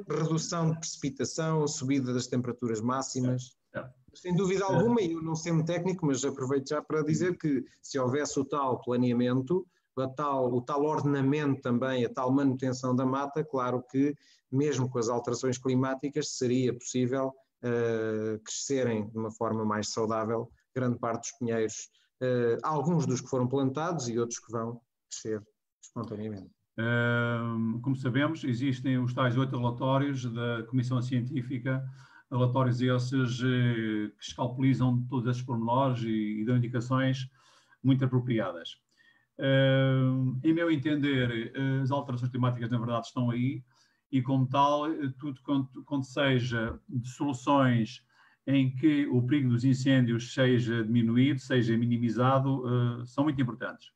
redução de precipitação, subida das temperaturas máximas. Sem dúvida alguma, e eu não sendo técnico, mas aproveito já para dizer que se houvesse o tal planeamento, o tal ordenamento também, a tal manutenção da mata, claro que mesmo com as alterações climáticas seria possível crescerem de uma forma mais saudável grande parte dos pinheiros, alguns dos que foram plantados e outros que vão crescer espontaneamente. Como sabemos, existem os tais 8 relatórios da Comissão Científica, relatórios esses que escalpelizam todos esses pormenores e dão indicações muito apropriadas. Em meu entender, as alterações climáticas, na verdade, estão aí, e como tal, tudo quanto seja de soluções em que o perigo dos incêndios seja diminuído, seja minimizado, são muito importantes.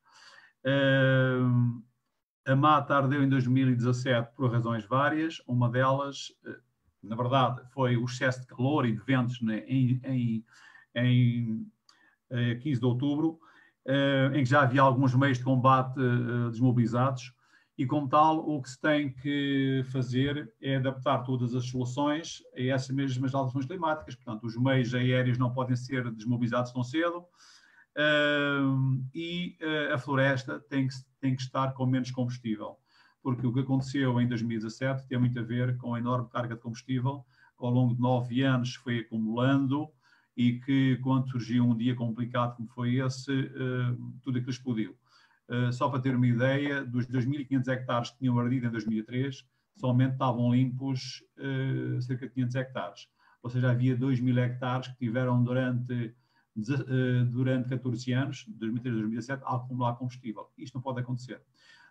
A mata ardeu em 2017 por razões várias. Uma delas, na verdade, foi o excesso de calor e de ventos, né, em 15 de outubro, em que já havia alguns meios de combate desmobilizados, e como tal o que se tem que fazer é adaptar todas as soluções a essas mesmas alterações climáticas. Portanto, os meios aéreos não podem ser desmobilizados tão cedo, e a floresta tem que estar com menos combustível, porque o que aconteceu em 2017 tem muito a ver com a enorme carga de combustível que ao longo de 9 anos foi acumulando, e que quando surgiu um dia complicado como foi esse, tudo aquilo explodiu. Só para ter uma ideia, dos 2.500 hectares que tinham ardido em 2003, somente estavam limpos cerca de 500 hectares. Ou seja, havia 2.000 hectares que tiveram durante 14 anos, 2003 a 2017, a acumular combustível. Isto não pode acontecer.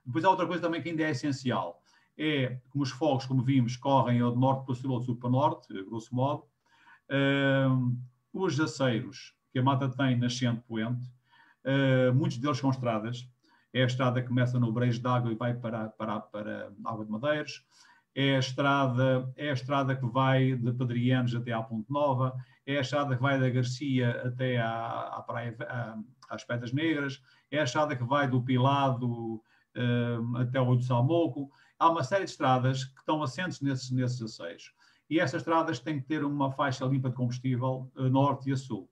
Depois há outra coisa também que ainda é essencial. É como os fogos, como vimos, correm ou de norte para sul ou de sul para norte, grosso modo. Os aceiros que a mata tem nascente poente, muitos deles são estradas. É a estrada que começa no Brejo d'Água e vai para Água de Madeiros. É a estrada que vai de Pedrianes até à Ponte Nova. É a estrada que vai da Garcia até à praia, às Pedras Negras. É a estrada que vai do Pilado até o Olho do Salmoco. Há uma série de estradas que estão assentes nesses aceiros. E essas estradas têm que ter uma faixa limpa de combustível a norte e a sul.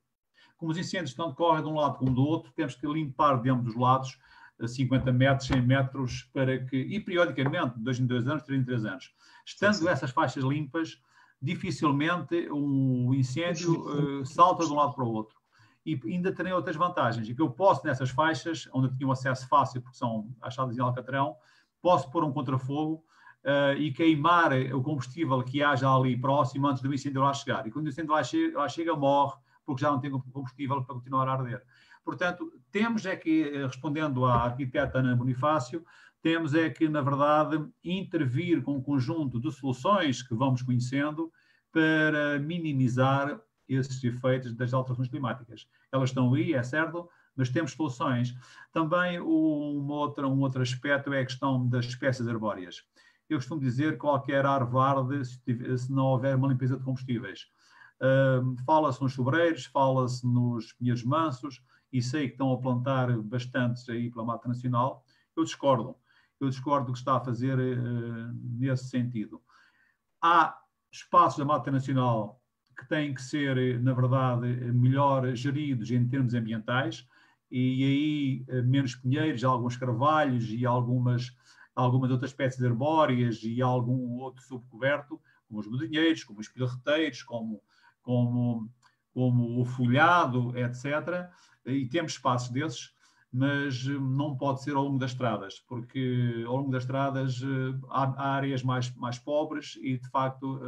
Como os incêndios tanto correm de um lado como do outro, temos que limpar de ambos os lados 50 metros, 100 metros, e periodicamente, de 2 em 2 anos, 3 em 3 anos. Estando essas faixas limpas, dificilmente o incêndio salta de um lado para o outro. E ainda tem outras vantagens, e que eu posso, nessas faixas, onde eu tinha um acesso fácil, porque são achadas em Alcatrão, posso pôr um contrafogo e queimar o combustível que haja ali próximo antes do incêndio lá chegar. E quando o incêndio lá chega, morre, porque já não tem combustível para continuar a arder. Portanto, temos é que, respondendo à arquiteta Ana Bonifácio, temos é que, na verdade, intervir com um conjunto de soluções que vamos conhecendo para minimizar esses efeitos das alterações climáticas. Elas estão aí, é certo, mas temos soluções. Também um outro aspecto é a questão das espécies arbóreas. Eu costumo dizer que qualquer árvore se não houver uma limpeza de combustíveis. Fala-se nos sobreiros, fala-se nos pinheiros mansos, e sei que estão a plantar bastantes aí pela Mata Nacional. Eu discordo do que está a fazer nesse sentido. Há espaços da Mata Nacional que têm que ser, na verdade, melhor geridos em termos ambientais, e aí menos pinheiros, alguns carvalhos e algumas outras espécies arbóreas e algum outro subcoberto, como os medonheiros, como os pilreteiros, como o folhado, etc. E temos espaços desses, mas não pode ser ao longo das estradas, porque ao longo das estradas há áreas mais pobres e, de facto,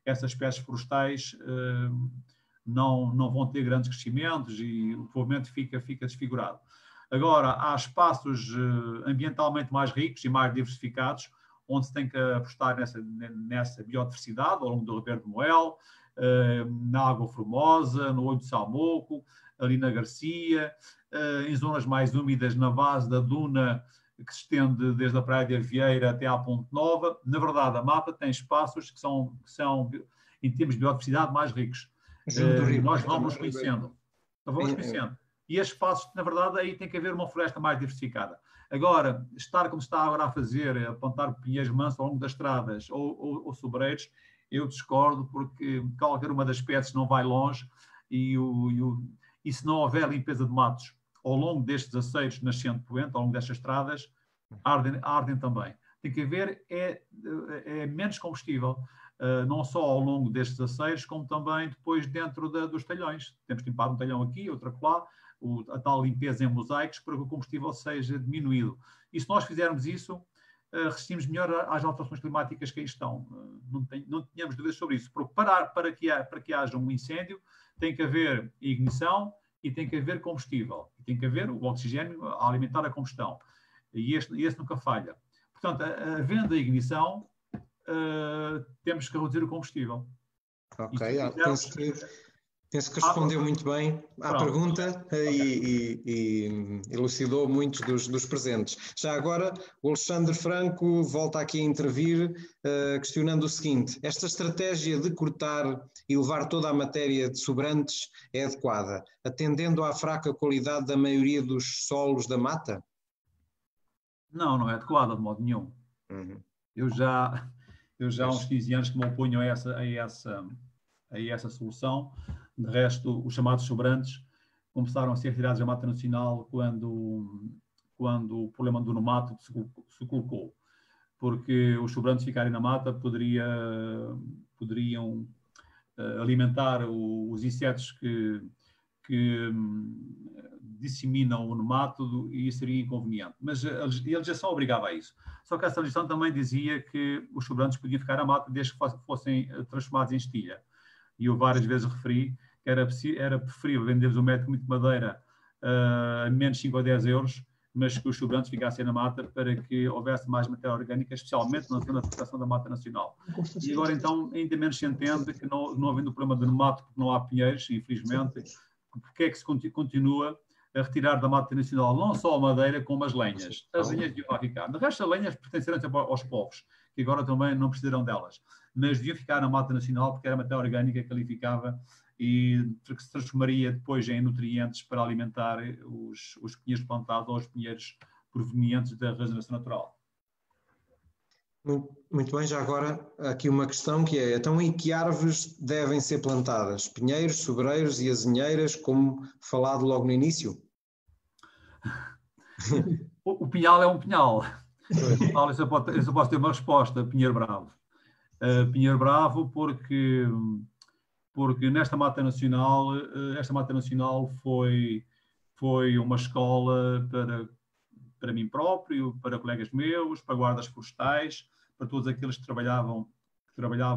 essas espécies florestais não vão ter grandes crescimentos e o povoamento fica desfigurado. Agora, há espaços ambientalmente mais ricos e mais diversificados, onde se tem que apostar nessa biodiversidade, ao longo do Ribeiro de Moel, na Água Formosa, no Olho de Salmoco, ali na Garcia, em zonas mais úmidas, na base da duna, que se estende desde a Praia de Avieira até à Ponte Nova. Na verdade, a mata tem espaços que são em termos de biodiversidade, mais ricos. Nós vamos conhecendo. E esses espaços, na verdade, aí tem que haver uma floresta mais diversificada. Agora, estar como se está agora a fazer, a plantar pinheiros mansos ao longo das estradas ou sobreiros, eu discordo, porque qualquer uma das espécies não vai longe e se não houver limpeza de matos ao longo destes aceiros nascente poente, ao longo destas estradas, ardem também. Tem que haver menos combustível, não só ao longo destes aceiros, como também depois dentro dos talhões. Temos que limpar um talhão aqui, outro acolá, a tal limpeza em mosaicos, para que o combustível seja diminuído. E se nós fizermos isso, resistimos melhor às alterações climáticas que aí estão. Não tínhamos dúvidas sobre isso. Porque para que haja um incêndio, tem que haver ignição e tem que haver combustível. E tem que haver o oxigênio a alimentar a combustão. E esse nunca falha. Portanto, havendo a ignição, temos que reduzir o combustível. Ok, penso que respondeu muito bem à pergunta e elucidou muitos dos presentes. Já agora, o Alexandre Franco volta aqui a intervir, questionando o seguinte: esta estratégia de cortar e levar toda a matéria de sobrantes é adequada, atendendo à fraca qualidade da maioria dos solos da mata? Não é adequada de modo nenhum. Uhum. Eu já há uns 15 anos que me oponho a essa solução. De resto, os chamados sobrantes começaram a ser retirados da Mata Nacional quando o problema do nomato se colocou, porque os sobrantes ficarem na mata poderiam alimentar os insetos que disseminam o nomato, e isso seria inconveniente. Mas a legislação obrigava a isso. Só que essa legislação também dizia que os sobrantes podiam ficar na mata desde que fossem transformados em estilha. E eu várias vezes referi que era preferível vender-lhes um metro de madeira a menos 5 ou 10 euros, mas que os sobrantes ficassem na mata para que houvesse mais matéria orgânica, especialmente na zona de proteção da Mata Nacional. E agora, então, ainda menos se entende que, não havendo o problema do nomato, porque não há pinheiros, infelizmente, porque é que se continua a retirar da Mata Nacional não só a madeira, como as lenhas. As lenhas deviam lá ficar. De resto, as lenhas pertencerão aos povos, que agora também não precisarão delas. Mas deviam ficar na Mata Nacional, porque era matéria orgânica que ali ficava e que se transformaria depois em nutrientes para alimentar os pinheiros plantados ou os pinheiros provenientes da regeneração natural. Muito bem, já agora aqui uma questão que é: então, em que árvores devem ser plantadas? Pinheiros, sobreiros e azinheiras, como falado logo no início? O pinhal é um pinhal. Eu só posso ter uma resposta: Pinheiro Bravo. Pinheiro Bravo porque nesta Mata Nacional, esta Mata Nacional foi uma escola para mim próprio, para colegas meus, para guardas florestais, para todos aqueles que trabalhavam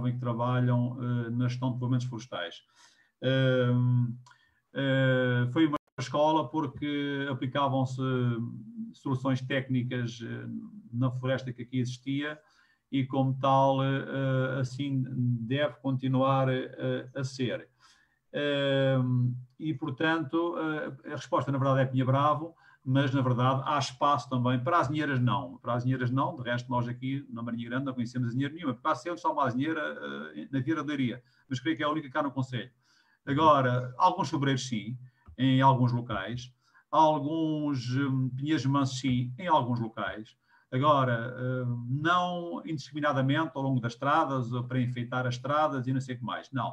e que trabalham na gestão de povoamentos florestais. Foi uma escola porque aplicavam-se soluções técnicas na floresta que aqui existia e, como tal, assim deve continuar a ser. E, portanto, a resposta, na verdade, é Pinha Bravo, mas, na verdade, há espaço também para as azinheiras não. Para as azinheiras não, de resto, nós aqui na Marinha Grande não conhecemos azinheira nenhuma. Para sempre só uma azinheira na Vieira de Leiria, mas creio que é a única cá no concelho. Agora, alguns sobreiros sim, em alguns locais, alguns pinheiros mansos sim, em alguns locais. Agora, não indiscriminadamente ao longo das estradas, para enfeitar as estradas e não sei o que mais, não.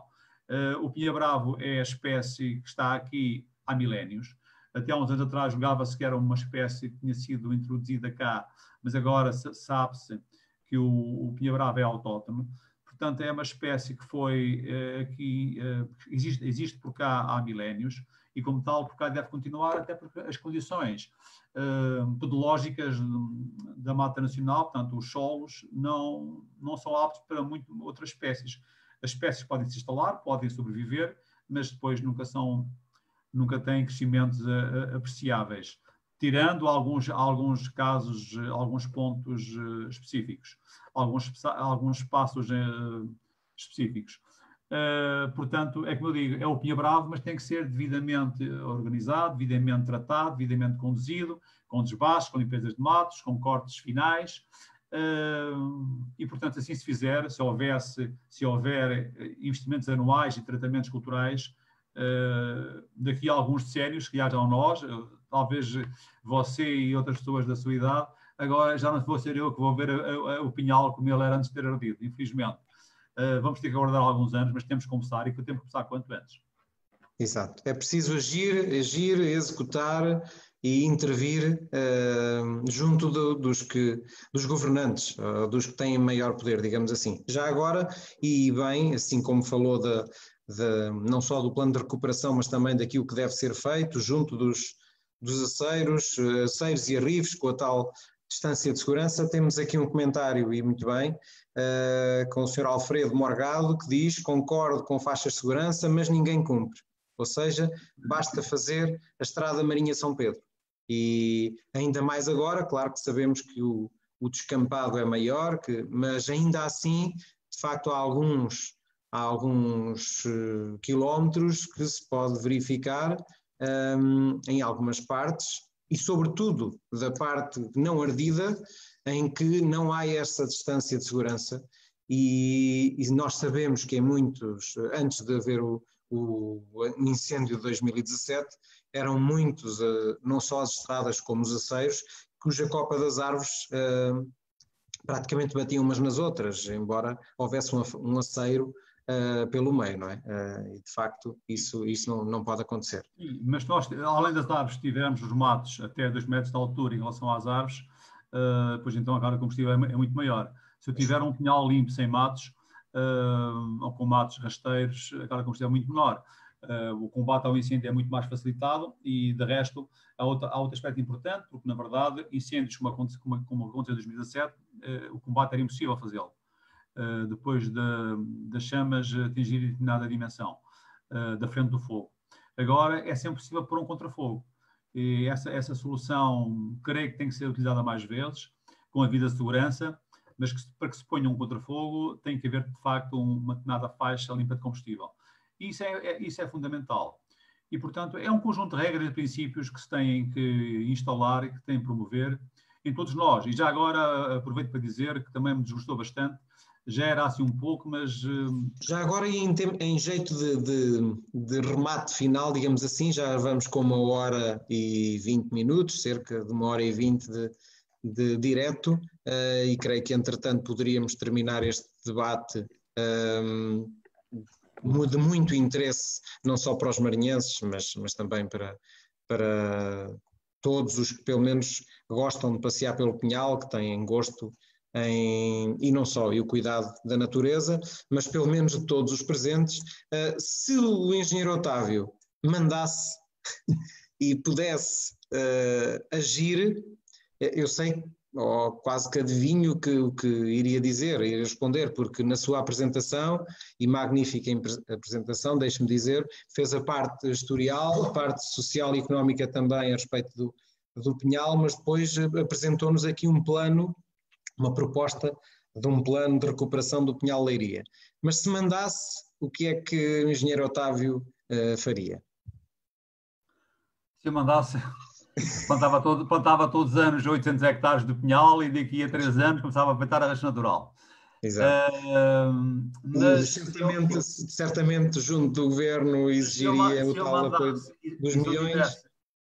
O Pinha Bravo é a espécie que está aqui há milénios. Até há uns anos atrás julgava-se que era uma espécie que tinha sido introduzida cá, mas agora sabe-se que o Pinha Bravo é autóctone. Portanto, é uma espécie que foi aqui, existe por cá há milénios e, como tal, por cá deve continuar, até porque as condições pedológicas da mata nacional, portanto, os solos, não são aptos para outras espécies. As espécies podem se instalar, podem sobreviver, mas depois nunca têm crescimentos apreciáveis, tirando alguns casos, alguns pontos específicos, alguns espaços específicos. Portanto, é como eu digo, é o Pinha Bravo, mas tem que ser devidamente organizado, devidamente tratado, devidamente conduzido, com desbaixos, com limpezas de matos, com cortes finais. E, portanto, assim se fizer, se houver investimentos anuais e tratamentos culturais, daqui a alguns decénios, que já estão nós, talvez você e outras pessoas da sua idade, agora já não vou ser eu que vou ver o pinhal como ele era antes de ter ardido, infelizmente. Vamos ter que aguardar alguns anos, mas temos que começar e temos que começar quanto antes. Exato. É preciso agir, executar e intervir junto dos governantes, dos que têm maior poder, digamos assim. Já agora, e bem, assim como falou não só do plano de recuperação, mas também daquilo que deve ser feito junto dos aceiros e arrivos, com a tal distância de segurança, temos aqui um comentário, e muito bem, com o Sr. Alfredo Morgado, que diz: concordo com faixas de segurança, mas ninguém cumpre. Ou seja, basta fazer a Estrada Marinha São Pedro. E ainda mais agora, claro que sabemos que o descampado é maior, mas ainda assim, de facto, há alguns quilómetros que se pode verificar em algumas partes, e sobretudo da parte não ardida, em que não há essa distância de segurança, e nós sabemos que em muitos, antes de haver o incêndio de 2017, eram muitos, não só as estradas como os aceiros, cuja copa das árvores praticamente batiam umas nas outras, embora houvesse um aceiro pelo meio, não é? E de facto isso não pode acontecer. Mas nós, além das árvores, tivemos os matos até 2 metros de altura em relação às árvores, pois então a carga de combustível é muito maior. Se eu tiver um pinhal limpo sem matos, ou com matos rasteiros, a carga de combustível é muito menor. O combate ao incêndio é muito mais facilitado e, de resto, há outro aspecto importante, porque, na verdade, incêndios como aconteceu em 2017, o combate era impossível fazê-lo. Depois das chamas atingirem determinada dimensão da frente do fogo. Agora é sempre possível pôr um contrafogo. E essa solução, creio que tem que ser utilizada mais vezes, com a devida segurança, mas para que se ponha um contrafogo tem que haver, de facto, uma determinada faixa limpa de combustível. E isso é fundamental. E, portanto, é um conjunto de regras e princípios que se têm que instalar e que têm que promover em todos nós. E já agora aproveito para dizer que também me desgostou bastante, já era assim um pouco, mas... Já agora, em jeito de remate final, digamos assim, já vamos com 1h20, cerca de 1h20 de direto, e creio que, entretanto, poderíamos terminar este debate de muito interesse, não só para os marinhenses, mas também para todos os que, pelo menos, gostam de passear pelo Pinhal, que têm gosto e não só, e o cuidado da natureza, mas pelo menos de todos os presentes. Se o engenheiro Otávio mandasse e pudesse agir, eu sei ou quase que adivinho o que iria dizer, iria responder, porque na sua apresentação, e magnífica apresentação, deixe-me dizer, fez a parte historial, a parte social e económica também a respeito do Pinhal, mas depois apresentou-nos aqui um plano, uma proposta de um plano de recuperação do Pinhal Leiria. Mas se mandasse, o que é que o engenheiro Otávio faria? Se eu mandasse, plantava todos os anos 800 hectares de pinhal e daqui a 3 anos começava a plantar a racha natural. Exato. Certamente junto do governo exigiria o tal apoio dos milhões.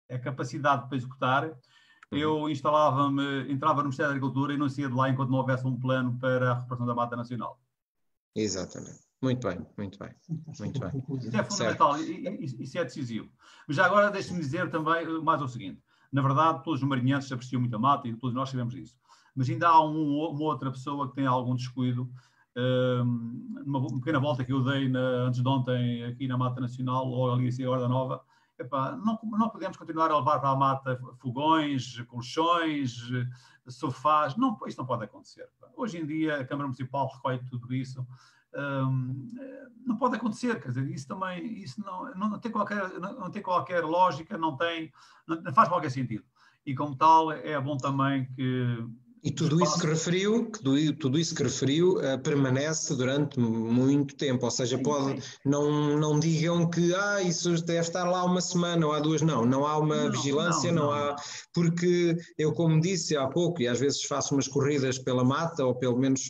A capacidade para executar, eu entrava no Ministério da Agricultura e não saía de lá enquanto não houvesse um plano para a recuperação da mata nacional. Exatamente. Muito bem, muito bem, muito bem. Isso é fundamental, isso é decisivo. Mas já agora deixe-me dizer também mais o seguinte. Na verdade, todos os marinhenses apreciam muito a mata e todos nós sabemos isso. Mas ainda há uma outra pessoa que tem algum descuido. Numa pequena volta que eu dei antes de ontem aqui na Mata Nacional, ou ali assim, a Horda Nova, não podemos continuar a levar para a mata fogões, colchões, sofás. Não, isto não pode acontecer. Hoje em dia a Câmara Municipal recolhe tudo isso. Não pode acontecer, quer dizer, isso não tem qualquer lógica, não faz qualquer sentido. E como tal, é bom também que... E tudo isso que referiu permanece durante muito tempo, ou seja, não digam que isso deve estar lá uma semana ou há 2, não há uma vigilância, não há, porque eu, como disse há pouco, e às vezes faço umas corridas pela mata, ou pelo menos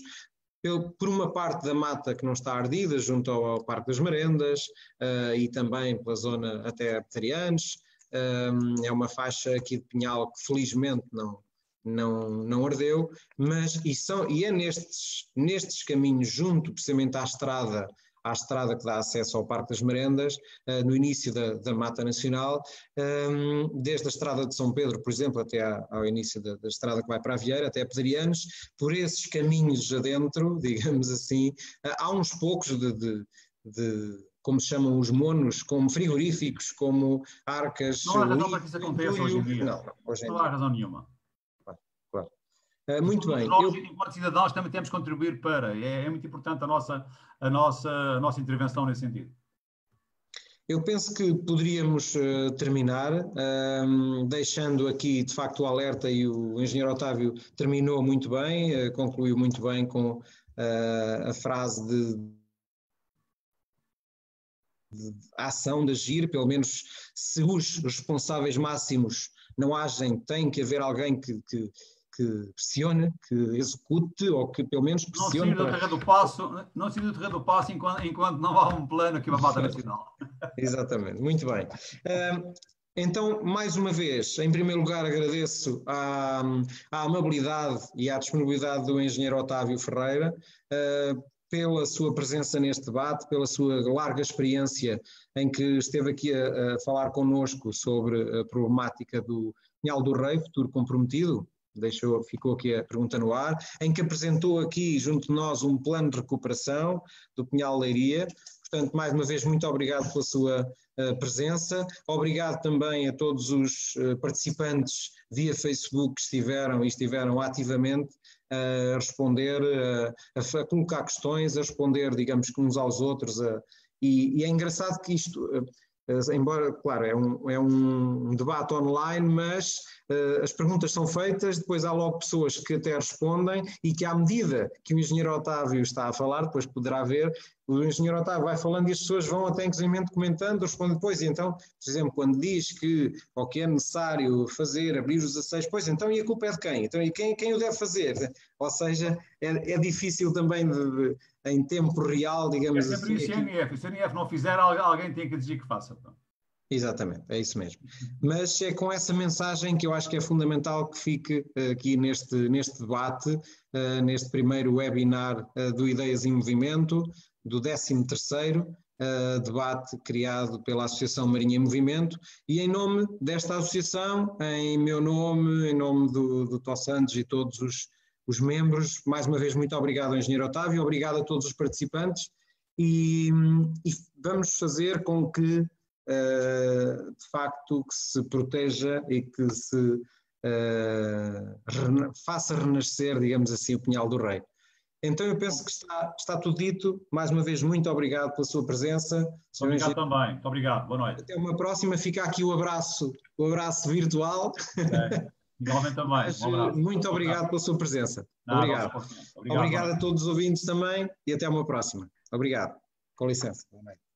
por uma parte da mata que não está ardida, junto ao Parque das Merendas, e também pela zona até Petarianos, é uma faixa aqui de Pinhal que felizmente não ardeu, mas e é nestes caminhos, junto precisamente à estrada que dá acesso ao Parque das Merendas, no início da Mata Nacional, desde a estrada de São Pedro, por exemplo, até ao início da estrada que vai para a Vieira, até a Pedrianos, por esses caminhos adentro, digamos assim, há uns poucos como se chamam os monos, como frigoríficos, como arcas... Não há razão para que isso aconteça hoje em dia. Não há razão nenhuma. Claro. Muito bem. Nós, enquanto cidadãos, também temos que contribuir para. É muito importante a nossa intervenção nesse sentido. Eu penso que poderíamos terminar, deixando aqui de facto o alerta, e o engenheiro Otávio terminou muito bem, concluiu muito bem com a frase de ação, de agir, pelo menos se os responsáveis máximos não agem, tem que haver alguém que pressione, que execute, ou que pelo menos pressione. Não sair do terreno do passo enquanto não há um plano aqui para a Mata Nacional. Exatamente, muito bem. Então, mais uma vez, em primeiro lugar, agradeço à amabilidade e à disponibilidade do engenheiro Otávio Ferreira, pela sua presença neste debate, pela sua larga experiência em que esteve aqui a falar connosco sobre a problemática do Pinhal do Rei, futuro comprometido. Ficou aqui a pergunta no ar, em que apresentou aqui junto de nós um plano de recuperação do Pinhal Leiria. Portanto, mais uma vez, muito obrigado pela sua presença. Obrigado também a todos os participantes via Facebook que estiveram ativamente a responder, a colocar questões, a responder, digamos que uns aos outros. E é engraçado que isto, embora, claro, é um debate online, mas as perguntas são feitas, depois há logo pessoas que até respondem e que, à medida que o engenheiro Otávio está a falar, depois poderá ver, o engenheiro Otávio vai falando e as pessoas vão até inclusivamente comentando, respondem depois. E então, por exemplo, quando diz que é necessário fazer, abrir os acessos, pois então, e a culpa é de quem? Então, e quem o deve fazer? Ou seja, é difícil também em tempo real, digamos assim. É sempre o ICNF. Se o ICNF não fizer, alguém tem que exigir que faça. Exatamente, é isso mesmo. Mas é com essa mensagem que eu acho que é fundamental que fique aqui neste debate, neste primeiro webinar do Ideias em Movimento, do 13º debate criado pela Associação Marinha em Movimento, e em nome desta associação, em meu nome, em nome do Tó Santos e todos os membros, mais uma vez muito obrigado ao engenheiro Otávio, obrigado a todos os participantes, e vamos fazer com que de facto que se proteja e que se faça renascer, digamos assim, o Pinhal do Rei. Então eu penso que está tudo dito. Mais uma vez, muito obrigado pela sua presença. Muito obrigado também. Muito obrigado. Boa noite. Até uma próxima. Fica aqui o abraço virtual. Igualmente também. Um abraço. Muito obrigado pela sua presença. Obrigado. Obrigado a todos os ouvintes também e até uma próxima. Obrigado. Com licença. Boa noite.